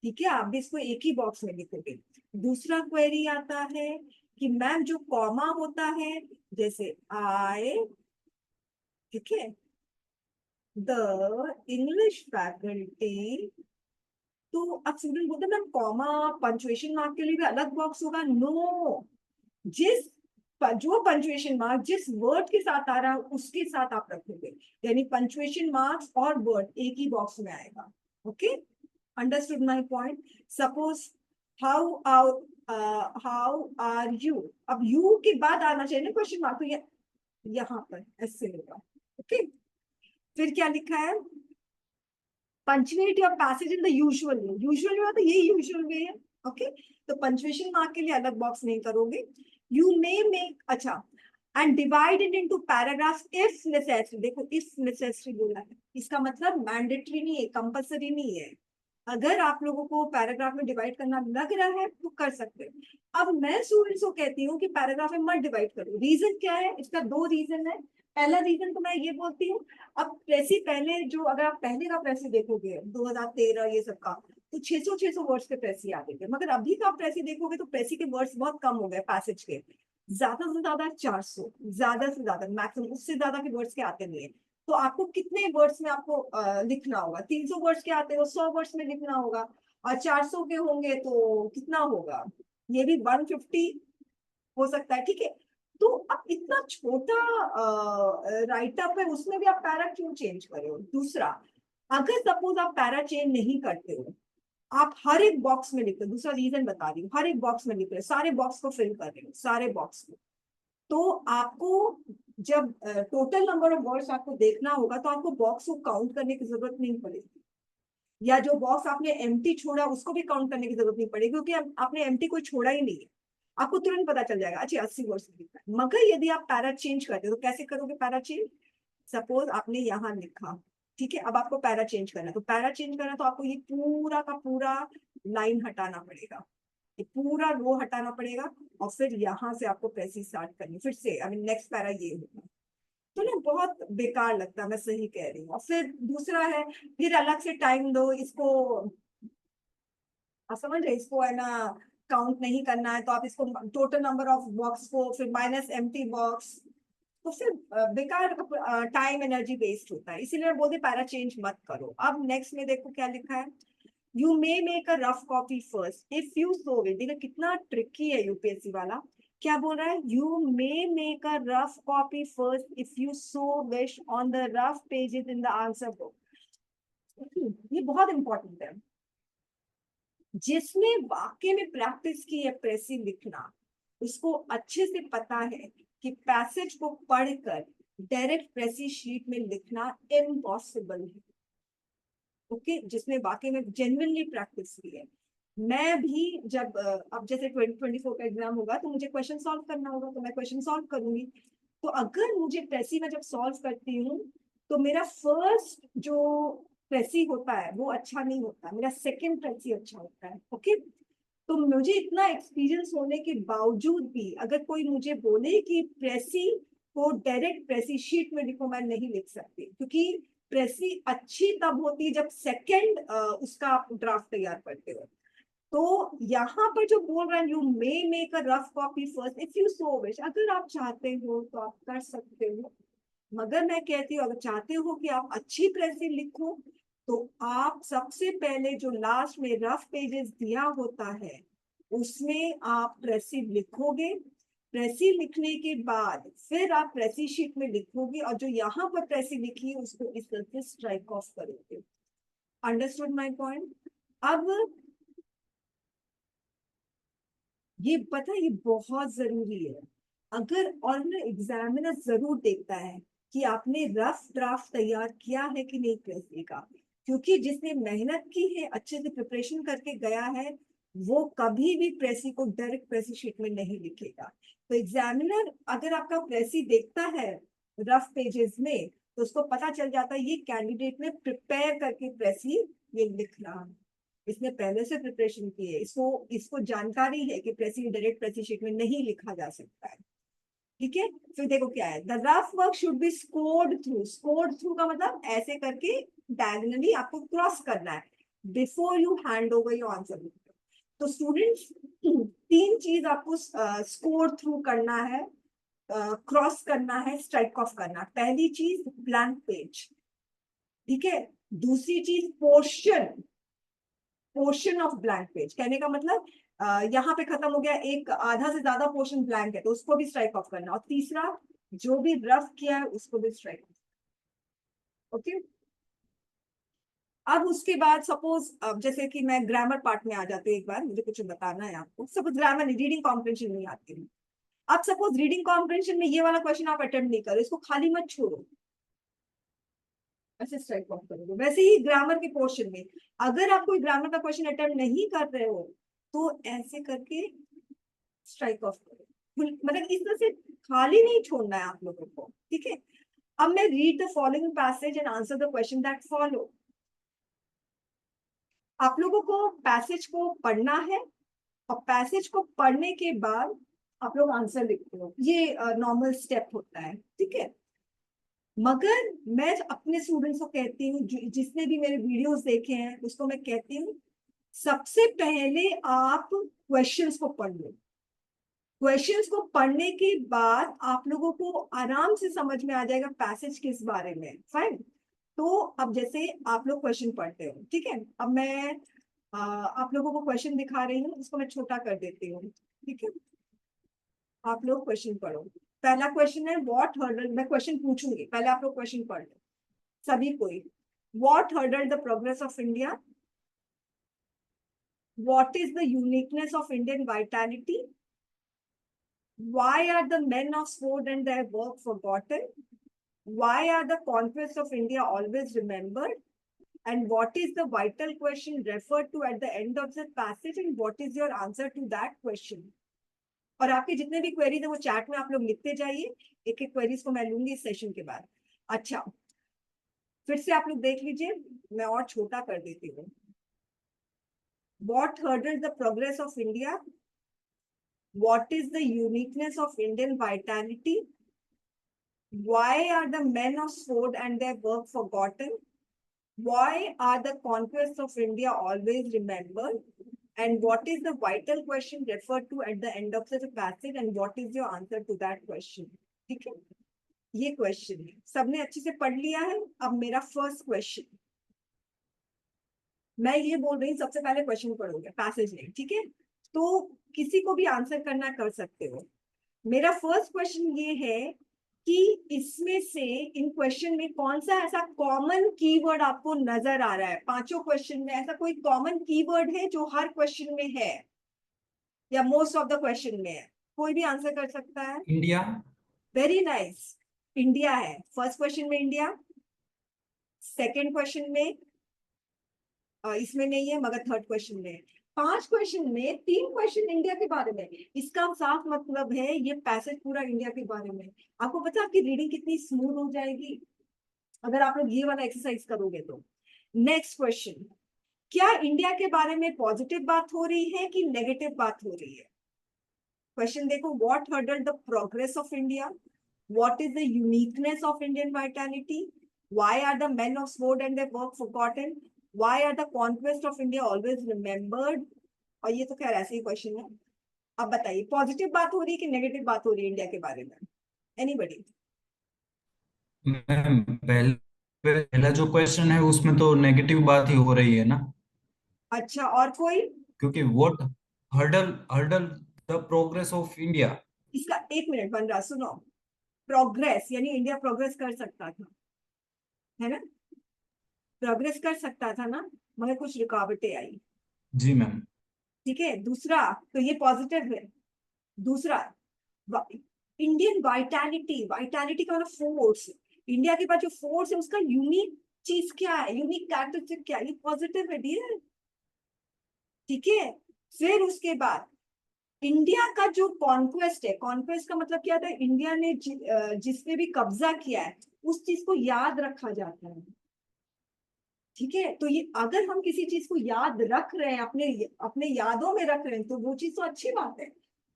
Speaker 1: ठीक है, आप भी इसको एक ही बॉक्स में लिखोगे। दूसरा क्वेरी आता है कि मैम जो कॉमा होता है, जैसे आई, ठीक है, द इंग्लिश फैकल्टी, तो अब स्टूडेंट बोलते हैं मैम कॉमा पंचुएशन मार्क के लिए भी अलग बॉक्स होगा? नो, जिस जो पंचुएशन मार्क जिस वर्ड के साथ आ रहा है उसके साथ आप रखोगे, यानी पंचुएशन मार्क्स और वर्ड एक ही बॉक्स में आएगा। Okay, understood my point? Suppose how how are you, अब यू के बाद आना चाहिए ना क्वेश्चन मार्क, तो ये यहाँ पर ऐसे होगा। ओके, फिर क्या लिखा है, punctuate your passage in the usual way, usual way तो ये यूजुअल वे है। ओके, तो पंचुएशन मार्क के लिए अलग बॉक्स नहीं करोगे। यू मे मेक, अच्छा, and divide it into paragraphs if necessary, देखो इफ नेसेसरी बोला है, इसका मतलब मैंडेटरी नहीं है, कंपल्सरी नहीं है। अगर आप लोगों को पैराग्राफ में डिवाइड करना लग रहा है तो कर सकते हो। अब मैं स्टूडेंट्स को कहती हूँ कि पैराग्राफ में मत डिवाइड करो। रीजन क्या है? इसका दो रीजन है। पहला रीजन तो मैं ये बोलती हूँ, अब प्रेसी पहले जो, अगर आप पहले का प्रेसी देखोगे 2013 ये सब का, तो 600 वर्ड्स के प्रेसी आते थे, मगर अभी का आप प्रेसी देखोगे तो प्रेसी के वर्ड्स बहुत कम हो गए पैसेज के, ज्यादा से ज्यादा 400, ज्यादा से ज्यादा मैक्सिमम, उससे ज्यादा के वर्ड्स के आते नहीं है। तो आपको कितने वर्ड्स में आपको लिखना होगा? 300 वर्ड्स के आते हो 100 वर्ड्स में लिखना होगा, और 400 के होंगे तो कितना होगा? ये भी 150 हो सकता है, ठीक है। तो अब इतना छोटा राइटअप है, उसमें भी आप पैरा क्यों चेंज कर रहे हो? दूसरा, अगर सपोज आप पैरा चेंज नहीं करते हो, आप हर एक बॉक्स में लिखते हो, दूसरा रीजन बता रही हूँ, हर एक बॉक्स में लिख रहे हो, सारे बॉक्स को फिल कर रहे हो, सारे बॉक्स को, तो आपको जब टोटल नंबर ऑफ वर्ड्स आपको देखना होगा तो आपको बॉक्स को काउंट करने की जरूरत नहीं पड़ेगी, या जो बॉक्स आपने एम्प्टी छोड़ा उसको भी काउंट करने की जरूरत नहीं पड़ेगी, क्योंकि आपने एम्प्टी कोई छोड़ा ही नहीं है। आपको तुरंत पता चल जाएगा अच्छा 80 वर्ड्स लिखना है। मगर यदि आप पैरा चेंज करते हो तो कैसे करोगे पैरा चेंज? सपोज आपने यहाँ लिखा, ठीक है, अब आपको पैरा चेंज करना है, तो पैरा चेंज करना है तो आपको ये पूरा का पूरा लाइन हटाना पड़ेगा, ये पूरा रो हटाना पड़ेगा, और फिर यहाँ से आपको प्रेसी स्टार्ट करनी फिर से, आई मीन नेक्स्ट पैरा ये होगा। तो ना बहुत बेकार लगता है, मैं सही कह रही हूँ। और फिर दूसरा है, फिर अलग से टाइम दो इसको, आप समझ रहे, इसको है ना काउंट नहीं करना है तो आप इसको टोटल नंबर ऑफ बॉक्स को फिर माइनस एम्प्टी बॉक्स, तो फिर बेकार टाइम एनर्जी वेस्ट होता है, इसीलिए मैं बोलती पैरा चेंज मत करो। अब नेक्स्ट में देखो क्या लिखा है, you may make a rough copy first if you so wish. देखो कितना ट्रिकी है यूपीएससी वाला। क्या बोल रहा है? You may make a rough copy first if you so wish on the rough pages in the answer book. ये बहुत इंपॉर्टेंट है। जिसने वाकई में प्रैक्टिस की है प्रेसी लिखना, उसको अच्छे से पता है कि पैसेज को पढ़कर डायरेक्ट प्रेसी शीट में लिखना इम्पॉसिबल है। ओके, जिसने वाकई में जेन्युइनली प्रैक्टिस की है। मैं भी जब अब जैसे 2024 का एग्जाम होगा तो मुझे क्वेश्चन सॉल्व करना होगा, तो मैं क्वेश्चन सॉल्व करूंगी। तो अगर मुझे प्रेसी में जब सॉल्व करती हूँ तो मेरा फर्स्ट जो प्रेसी होता है वो अच्छा नहीं होता, मेरा सेकंड प्रेसी अच्छा होता है। ओके, तो मुझे इतना एक्सपीरियंस होने के बावजूद भी अगर कोई मुझे बोले कि प्रेसी को डायरेक्ट प्रेसी शीट में लिखो, मैं नहीं लिख सकती, क्योंकि प्रेसी अच्छी तब होती है जब सेकंड उसका आप ड्राफ्ट तैयार करते हो। तो यहाँ पर जो बोल रहा है you may make a rough copy first if you so wish, अगर आप चाहते हो तो आप कर सकते हो। मगर मैं कहती हूँ अगर चाहते हो कि आप अच्छी प्रेसी लिखो तो आप सबसे पहले जो लास्ट में रफ पेजेस दिया होता है उसमें आप प्रेसी लिखोगे। प्रेसी लिखने के बाद फिर आप प्रेसी शीट में लिखोगे और जो यहाँ पर प्रेसी लिखी है उसको इस तरह से स्ट्राइक ऑफ करोगे। Understood my point? अब ये पता है ये बहुत जरूरी है। अगर और ना एग्जामिनर जरूर देखता है कि आपने रफ ड्राफ्ट तैयार किया है कि नहीं प्रेसी का, क्योंकि जिसने मेहनत की है अच्छे से प्रिपरेशन करके गया है वो कभी भी प्रेसी को डायरेक्ट प्रेसी शीट में नहीं लिखेगा। तो एग्जामिनर अगर आपका प्रेसी देखता है रफ पेजेस में तो उसको पता चल जाता है ये कैंडिडेट ने प्रिपेयर करके प्रेसी ये लिख रहा है, इसने पहले से प्रिपरेशन की है, इसको इसको जानकारी है कि प्रेसी डायरेक्ट प्रेसी शीट में नहीं लिखा जा सकता है। ठीक है, फिर देखो क्या है, the rough work should be scored through. Scored through का मतलब ऐसे करके डायगोनली आपको क्रॉस करना है before you hand over your answer. तो स्टूडेंट्स तीन चीज आपको स्कोर थ्रू करना है, क्रॉस करना है, स्ट्राइक ऑफ करना। पहली चीज ब्लैंक पेज, ठीक है। दूसरी चीज portion, portion of blank page, कहने का मतलब यहाँ पे खत्म हो गया, एक आधा से ज्यादा पोर्शन ब्लैंक है तो उसको भी स्ट्राइक ऑफ करना। और तीसरा जो भी रफ किया है उसको भी स्ट्राइक ऑफ। ओके, अब उसके बाद सपोज जैसे कि मैं ग्रामर पार्ट में आ जाती हूँ, एक बार मुझे कुछ बताना है आपको। सपोज ग्रामर नहीं, रीडिंग कॉम्प्रिहेंशन नहीं आती है। अब सपोज रीडिंग कॉम्प्रिहेंशन में ये वाला क्वेश्चन आप अटेम्प्ट नहीं करो, इसको खाली मत छोड़ो, ऐसे स्ट्राइक ऑफ करोगे। वैसे ही ग्रामर के पोर्शन में अगर आप कोई ग्रामर का क्वेश्चन अटेम्प्ट नहीं कर रहे हो तो ऐसे करके स्ट्राइक ऑफ करो, मतलब इस तरह से खाली नहीं छोड़ना है आप लोगों को। ठीक है, अब मैं read the following passage and answer the question that follow. आप लोगों को पैसेज को पढ़ना है और पैसेज को पढ़ने के बाद आप लोग आंसर लिखते हो, ये नॉर्मल स्टेप होता है। ठीक है, मगर मैं अपने स्टूडेंट्स को कहती हूँ जिसने भी मेरे वीडियोस देखे हैं उसको मैं कहती हूँ सबसे पहले आप क्वेश्चंस को पढ़ लो। क्वेश्चंस को पढ़ने के बाद आप लोगों को आराम से समझ में आ जाएगा पैसेज किस बारे में। फाइन, तो अब जैसे आप लोग क्वेश्चन पढ़ते हो, ठीक है, अब मैं आप लोगों को क्वेश्चन दिखा रही हूँ, इसको मैं छोटा कर देती हूँ। ठीक है, आप लोग क्वेश्चन पढ़ो। पहला क्वेश्चन है व्हाट हर्डल, मैं क्वेश्चन पूछूंगी पहले आप लोग क्वेश्चन पढ़ लो सभी कोई। What hurdle the progress of India? What is the uniqueness of Indian vitality? Why are the men of sword and their work forgotten? Why are the conquests of India always remembered? And what is the vital question referred to at the end of the passage? And what is your answer to that question? और आपके जितने भी queries है वो chat में आप लोग लिखते जाइए, एक एक क्वेरीज को मैं लूंगी इस सेशन के बाद। अच्छा, फिर से आप लोग देख लीजिए, मैं और छोटा कर देती हूँ। What hurdles the progress of India? What is the uniqueness of Indian vitality? Why are the men of sword and their work forgotten? Why are the conquests of India always remembered? And what is the vital question referred to at the end of the passage? And what is your answer to that question? ठीक है, ये question है, सबने अच्छे से पढ़ लिया है। अब मेरा फर्स्ट क्वेश्चन, मैं ये बोल रही हूँ सबसे पहले क्वेश्चन पढ़ोगे, पैसेज नहीं, ठीक है? तो किसी को भी आंसर करना कर सकते हो। मेरा फर्स्ट क्वेश्चन ये है कि इसमें से, इन क्वेश्चन में कौन सा ऐसा कॉमन कीवर्ड आपको नजर आ रहा है? पांचों क्वेश्चन में ऐसा कोई कॉमन कीवर्ड है जो हर क्वेश्चन में है या मोस्ट ऑफ द क्वेश्चन में है? कोई भी आंसर कर सकता है।
Speaker 2: इंडिया।
Speaker 1: वेरी नाइस, इंडिया है फर्स्ट क्वेश्चन में, इंडिया। सेकंड क्वेश्चन में इसमें नहीं है, मगर थर्ड क्वेश्चन में है। पांच क्वेश्चन में तीन क्वेश्चन इंडिया के बारे में। इसका साफ मतलब है ये पैसेज पूरा इंडिया के बारे में। आपको पता है आपकी रीडिंग कितनी स्मूथ हो जाएगी अगर आप लोग ये वाला एक्सरसाइज करोगे तो। नेक्स्ट क्वेश्चन, क्या इंडिया के बारे में पॉजिटिव बात हो रही है कि नेगेटिव बात हो रही है? क्वेश्चन देखो, what hurdle the progress of India, what is the uniqueness of Indian vitality, why are the men of sword and their work forgotten, why are the conquest of India always remembered. और ये तो खैर ऐसे ही question है। अब बताइए positive बात हो रही है कि नेगेटिव बात हो रही है इंडिया के बारे में? एनीबडी?
Speaker 2: मैम पहला जो क्वेश्चन है उसमें तो नेगेटिव बात ही हो रही है ना,
Speaker 1: अच्छा, और कोई?
Speaker 2: क्योंकि what hurdle hurdle the progress of India.
Speaker 1: इसका एक मिनट बन रहा, सुनो। प्रोग्रेस यानी इंडिया प्रोग्रेस कर सकता था, है ना? प्रोग्रेस कर सकता था ना, मगर कुछ रुकावटें आई।
Speaker 2: जी मैम।
Speaker 1: ठीक है, दूसरा तो ये पॉजिटिव है। दूसरा, इंडियन वाइटैलिटी, वाइटैलिटी का मतलब फोर्स। इंडिया के पास जो फोर्स है उसका यूनिक चीज क्या है, यूनिक कैरेक्टरिस्टिक क्या है? ये पॉजिटिव है डियर। ठीक है, फिर उसके बाद इंडिया का जो कॉन्क्वेस्ट है, कॉन्क्वेस्ट का मतलब क्या था? इंडिया ने जिसने भी कब्जा किया है उस चीज को याद रखा जाता है। ठीक है, तो ये अगर हम किसी चीज को याद रख रहे हैं, अपने अपने यादों में रख रहे हैं, तो वो चीज तो अच्छी बात है,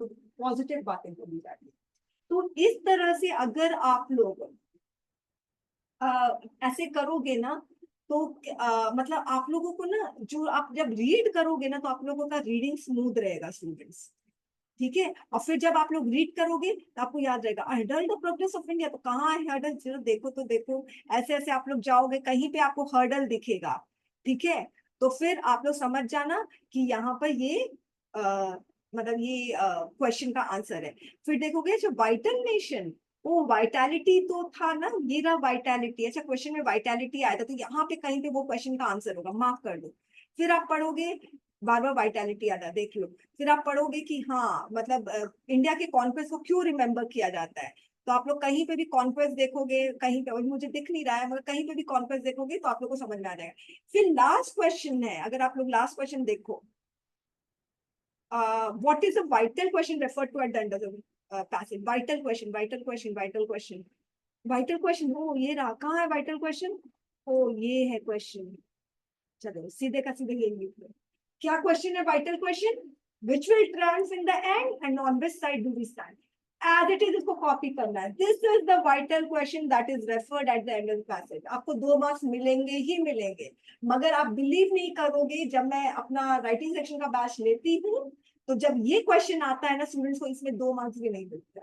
Speaker 1: तो पॉजिटिव बातें बोली जाती है। तो इस तरह से अगर आप लोग ऐसे करोगे ना, तो मतलब आप लोगों को ना, जो आप जब रीड करोगे ना, तो आप लोगों का रीडिंग स्मूथ रहेगा स्टूडेंट्स। ठीक है, और फिर जब आप लोग रीड करोगे तो आपको याद रहेगा hurdle the progress of India, तो कहाँ है हर्डल? जरा देखो तो देखो। ऐसे ऐसे आप लोग जाओगे, कहीं पे आपको हर्डल दिखेगा, ठीक है, तो फिर आप लोग समझ जाना कि यहाँ पर ये मतलब ये क्वेश्चन का आंसर है। फिर देखोगे जो वाइटल नेशन, वो वाइटैलिटी तो था ना, ये रहा वाइटैलिटी। अच्छा, क्वेश्चन में वाइटैलिटी आया था, तो यहाँ पे कहीं पे वो क्वेश्चन का आंसर होगा, मार्क कर दो। फिर आप पढ़ोगे, बार बार वाइटैलिटी आता है, देख लो। फिर आप पढ़ोगे कि हाँ मतलब इंडिया के कॉन्क्वेस्ट को क्यों रिमेम्बर किया जाता है। तो आप लोग कहीं पे भी कॉन्क्वेस्ट देखोगे, कहीं पे, मुझे दिख नहीं रहा है मगर कहीं पे भी कॉन्क्वेस्ट देखोगे तो आप लोग को समझ में आ जाएगा। फिर लास्ट क्वेश्चन है, अगर आप लोग लास्ट क्वेश्चन देखो, what is the vital question refer to at the end of the passage? Vital question, vital question, vital question, vital question. ओ ये रहा, कहाँ है वाइटल क्वेश्चन? ओ ये है क्वेश्चन। चलो सीधे का सीधे यही लिख लो। क्या क्वेश्चन है vital question? Which will triumph in the end end on which side do we stand? As it is इसको कॉपी करना है। This is the vital question that is referred at the end of the passage. आपको 2 marks मिलेंगे ही मिलेंगे। मगर आप believe नहीं करोगे, जब मैं अपना राइटिंग सेक्शन का बैच लेती हूँ, तो जब ये क्वेश्चन आता है ना स्टूडेंट्स को, इसमें 2 मार्क्स भी नहीं मिलते।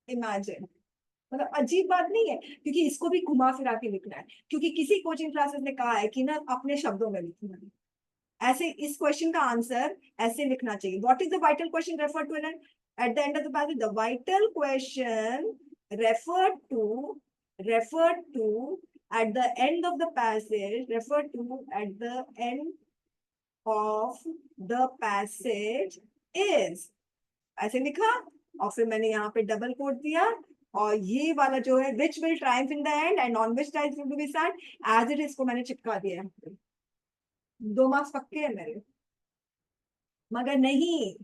Speaker 1: इमेजिन, मतलब अजीब बात नहीं है? क्योंकि इसको भी घुमा फिरा के लिखना है, क्योंकि किसी कोचिंग क्लासेस ने कहा है कि ना अपने शब्दों में लिखना है। ऐसे इस क्वेश्चन का आंसर ऐसे लिखना चाहिए। What is the vital question refer to at the end of the passage? The vital question refer to, refer to at the end of the passage, refer to at the end of the passage is, ऐसे लिखा, और फिर मैंने यहाँ पे double coat दिया। और ये वाला जो है which will triumph in the end end on which side will be stand, as it is को मैंने चिपका दिया। 2 मार्क्स पक्के हैं मेरे। मगर नहीं,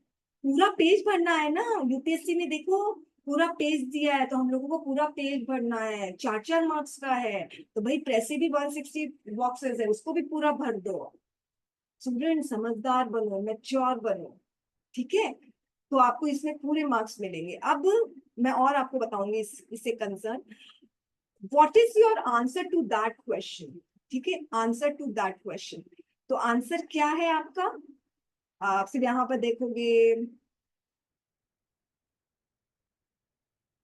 Speaker 1: पूरा पेज भरना है ना। यूपीएससी में देखो पूरा पेज दिया है, तो हम लोगों को पूरा पेज भरना है, 4 4 मार्क्स का है। तो भाई प्रेसी भी 160 बॉक्सेस है, उसको भी पूरा भर दो। स्टूडेंट समझदार बनो, मैच्योर बनो, ठीक है? तो आपको इसमें पूरे मार्क्स मिलेंगे। अब मैं और आपको बताऊंगी इससे concern, what is your answer to that question? ठीक है, आंसर टू दैट क्वेश्चन। तो आंसर क्या है आपका? आप फिर यहाँ पर देखोगे,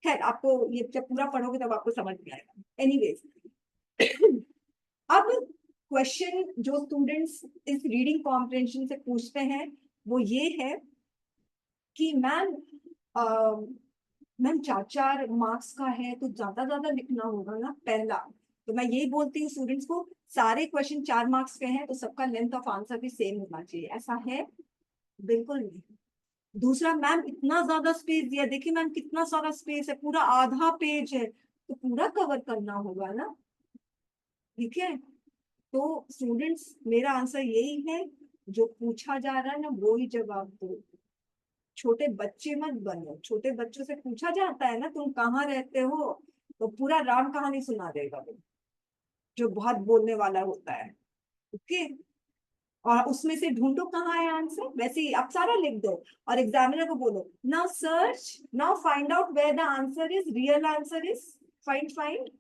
Speaker 1: खैर आपको ये जब पूरा पढ़ोगे तब आपको समझ में आएगा। एनीवेज अब क्वेश्चन जो स्टूडेंट्स इस रीडिंग कॉम्प्रिहेंशन से पूछते हैं वो ये है कि मैम मैम 4-4 मार्क्स का है तो ज्यादा ज्यादा लिखना होगा ना। पहला तो मैं यही बोलती हूँ स्टूडेंट्स को, सारे क्वेश्चन 4 मार्क्स के हैं तो सबका लेंथ ऑफ आंसर भी सेम होना चाहिए, ऐसा है बिल्कुल नहीं। दूसरा, मैम इतना ज्यादा स्पेस दिया, देखिए मैम कितना सारा स्पेस है, पूरा आधा पेज है तो पूरा कवर करना होगा ना। ठीक है, तो स्टूडेंट्स मेरा आंसर यही है, जो पूछा जा रहा है ना वो ही जवाब दो। छोटे बच्चे मत बनो, छोटे बच्चों से पूछा जाता है ना तुम कहाँ रहते हो, तो पूरा राम कहानी सुना देगा वो, जो बहुत बोलने वाला होता है। ओके, और उसमें से ढूंढो कहाँ है आंसर, वैसे ही आप सारा लिख दो और एग्जामिनर को बोलो now search, now find out where the answer is, real answer is, find.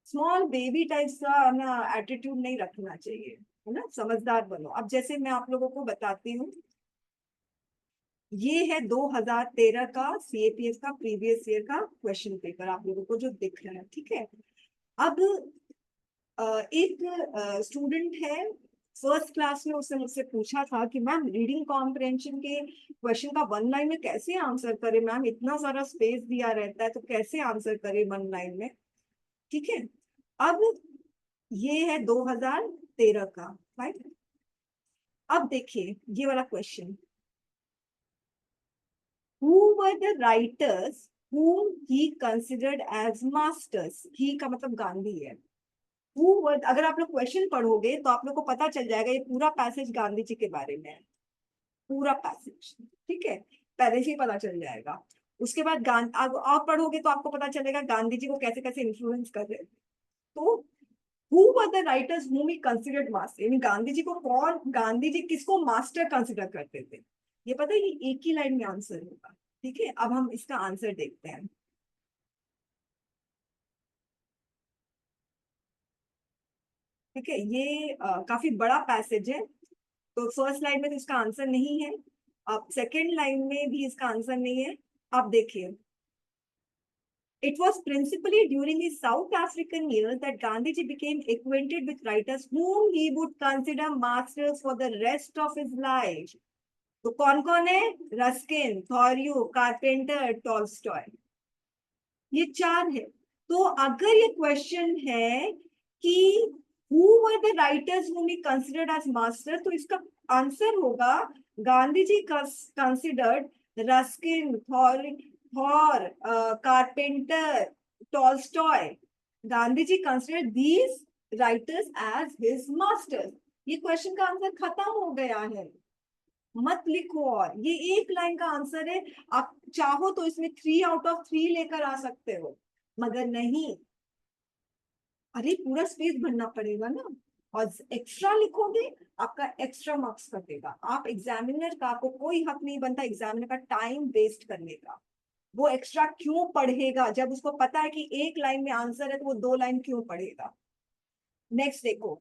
Speaker 1: Small baby types का ना एटीट्यूड नहीं रखना चाहिए, है ना, समझदार बनो। अब जैसे मैं आप लोगों को बताती हूँ, ये है 2013 का सीएपीएफ का प्रीवियस ईयर का क्वेश्चन पेपर आप लोगों को जो दिख रहा है। ठीक है, अब एक स्टूडेंट है फर्स्ट क्लास में, उसने मुझसे पूछा था कि मैम रीडिंग कॉम्प्रिहेंशन के क्वेश्चन का वन लाइन में कैसे आंसर करे, मैम इतना सारा स्पेस दिया रहता है तो कैसे आंसर करे वन लाइन में। ठीक है, अब ये है 2013 का, राइट। अब देखिए ये वाला question, who were the writers whom he considered as masters, he का मतलब गांधी है। who were, अगर आप लोग क्वेश्चन पढ़ोगे तो आप लोग को पता चल जाएगा ये पूरा पैसेज गांधी जी के बारे में है, पूरा पैसेज। ठीक है, पहले से ही पता चल जाएगा। उसके बाद आप पढ़ोगे तो आपको पता चलेगा गांधी जी को कैसे कैसे इन्फ्लुएंस कर रहे थे। तो who were the writers whom he considered master, यानी गांधी जी को कौन, गांधी जी किसको मास्टर कंसिडर करते थे, ये पता है, ये एक ही लाइन में आंसर होगा। ठीक है, अब हम इसका आंसर देखते हैं। ठीक है, ये काफी बड़ा पैसेज है, तो फर्स्ट लाइन में तो इसका आंसर नहीं है, अब सेकेंड लाइन में भी इसका आंसर नहीं है। आप देखिए, it was principally during his South African years that Gandhiji became acquainted with writers whom he would consider masters for the rest of his life. तो कौन कौन है, रस्किन, थॉरियो, कारपेंटर, टॉल्स्टॉय, ये चार है। तो अगर ये क्वेश्चन है कि who were the writers whom he considered as master, तो इसका आंसर होगा Gandhi ji considered Ruskin, Thoreau, Carpenter, Tolstoy, Gandhi ji considered these writers as his masters. ये क्वेश्चन का आंसर खत्म हो गया है, मत लिखो, और ये एक लाइन का आंसर है। आप चाहो तो इसमें 3 आउट ऑफ 3 लेकर आ सकते हो, मगर नहीं, अरे पूरा स्पेस भरना पड़ेगा ना, और एक्स्ट्रा लिखोगे आपका एक्स्ट्रा मार्क्स कटेगा। आप एग्जामिनर का, आपको कोई हक नहीं बनता एग्जामिनर का टाइम वेस्ट करने का। वो एक्स्ट्रा क्यों पढ़ेगा जब उसको पता है कि एक लाइन में आंसर है, तो वो 2 लाइन क्यों पढ़ेगा। नेक्स्ट देखो,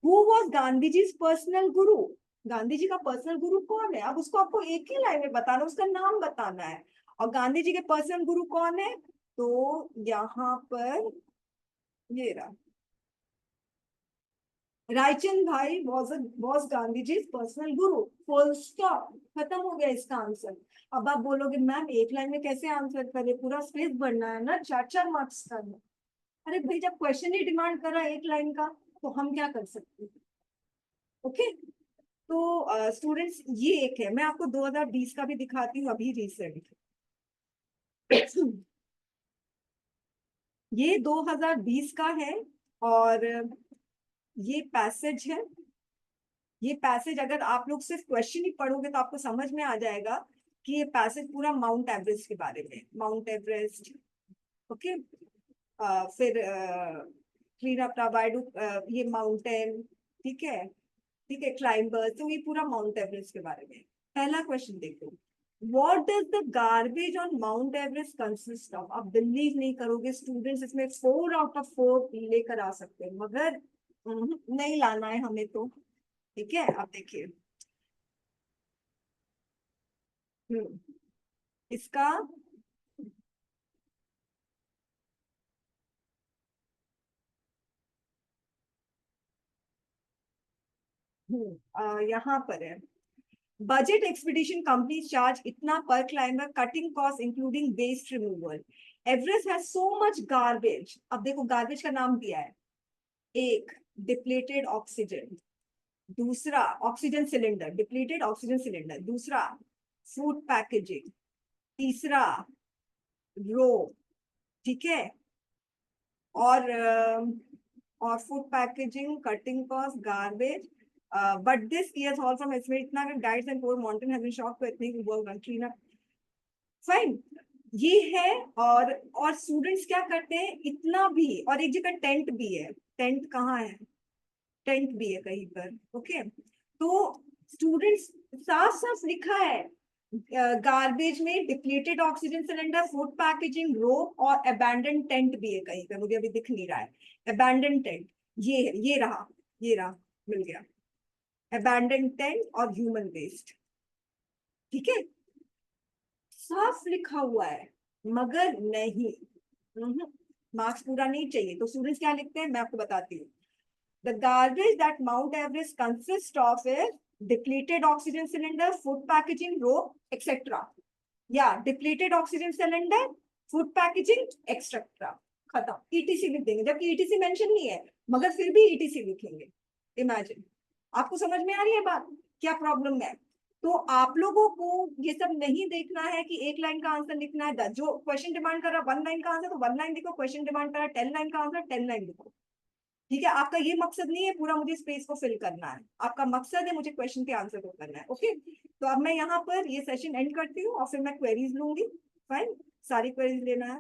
Speaker 1: who was Gandhi ji personal guru, Gandhi जी का पर्सनल गुरु कौन है, अब उसको आपको एक ही लाइन में बताना, उसका नाम बताना है। और गांधी जी के पर्सनल गुरु कौन है, तो यहाँ पर ये रहा, रायचंद भाई was Gandhi ji personal Guru, full stop, खत्म हो गया इसका आंसर। अब आप बोलोगे मैम एक लाइन में कैसे आंसर करे, पूरा स्पेस भरना है ना, 4-4 मार्क्स का है। अरे भाई जब क्वेश्चन ही डिमांड कर रहा है एक लाइन का, तो हम क्या कर सकते हैं। ओके, तो स्टूडेंट्स ये एक है, मैं आपको 2020 का भी दिखाती हूँ अभी रिसेंट। ये 2020 का है, और ये पैसेज है। ये पैसेज अगर आप लोग सिर्फ क्वेश्चन ही पढ़ोगे तो आपको समझ में आ जाएगा कि ये पैसेज पूरा माउंट एवरेस्ट के बारे में, माउंट एवरेस्ट। ओके, फिर क्लीन अप टाबाइडू, ये माउंटेन। ठीक है, ठीक है, क्लाइंबर्स, तो ये पूरा माउंट एवरेस्ट के बारे में। पहला क्वेश्चन देखो, what does the garbage on mount Everest consist of. आप बिलीव नहीं करोगे स्टूडेंट्स, इसमें 4 आउट ऑफ 4 लेकर आ सकते हैं, मगर नहीं लाना है हमें तो। ठीक है, आप देखिए, हम्म, इसका यहाँ पर है, बजट एक्सपीडिशन कंपनी चार्ज इतना पर climber, cutting cost including waste removal. Everest has so much garbage. अब देखो गार्बेज का नाम दिया है, एक डिप्लेटेड ऑक्सीजन, दूसरा oxygen cylinder, depleted oxygen cylinder, दूसरा फूड पैकेजिंग, तीसरा रो, ठीक है, और food packaging, cutting cost, garbage, but this year haul from estimate इतना guides and poor mountain have been shocked to ethnic work on clean up. Fine, ये है। और students क्या करते हैं, इतना भी, और एक जगह टेंट भी है, टेंट कहाँ है, टेंट भी है कहीं पर, ओके। तो स्टूडेंट्स, साफ साफ लिखा है गार्बेज में depleted oxygen cylinder, food packaging, rope, और अबैंडन टेंट भी है कहीं पे, मुझे अभी दिख नहीं रहा है। अबैंडन टेंट, ये है, ये रहा, मिल गया। अबैंडन टेंट और ह्यूमन वेस्ट, ठीक है, साफ लिखा हुआ है, मगर नहीं, मार्क्स पूरा नहीं चाहिए। तो स्टूडेंट्स क्या लिखते हैं, मैं आपको बताती हूँ। The garbage that Mount Everest consists of is depleted oxygen cylinder, food packaging, rope, etc. Yeah, depleted oxygen cylinder, food packaging, etc. खत्म, ईटीसी लिख देंगे, जबकि ईटीसी मेंशन नहीं है, मगर फिर भी ईटीसी लिखेंगे। इमेजिन, आपको समझ में आ रही है बात, क्या प्रॉब्लम है। तो आप लोगों को ये सब नहीं देखना है कि एक लाइन का आंसर लिखना है, जो क्वेश्चन डिमांड कर रहा है 1 लाइन का आंसर तो 1 लाइन लिखो, क्वेश्चन डिमांड कर रहा है 10 लाइन का आंसर 10 लाइन लिखो, ठीक है। आपका ये मकसद नहीं है पूरा मुझे स्पेस को फिल करना है, आपका मकसद है मुझे क्वेश्चन के आंसर को करना है, ओके। तो अब मैं यहाँ पर ये सेशन एंड करती हूँ और फिर मैं क्वेरीज लूंगी। फाइन, सारी क्वेरीज लेना है।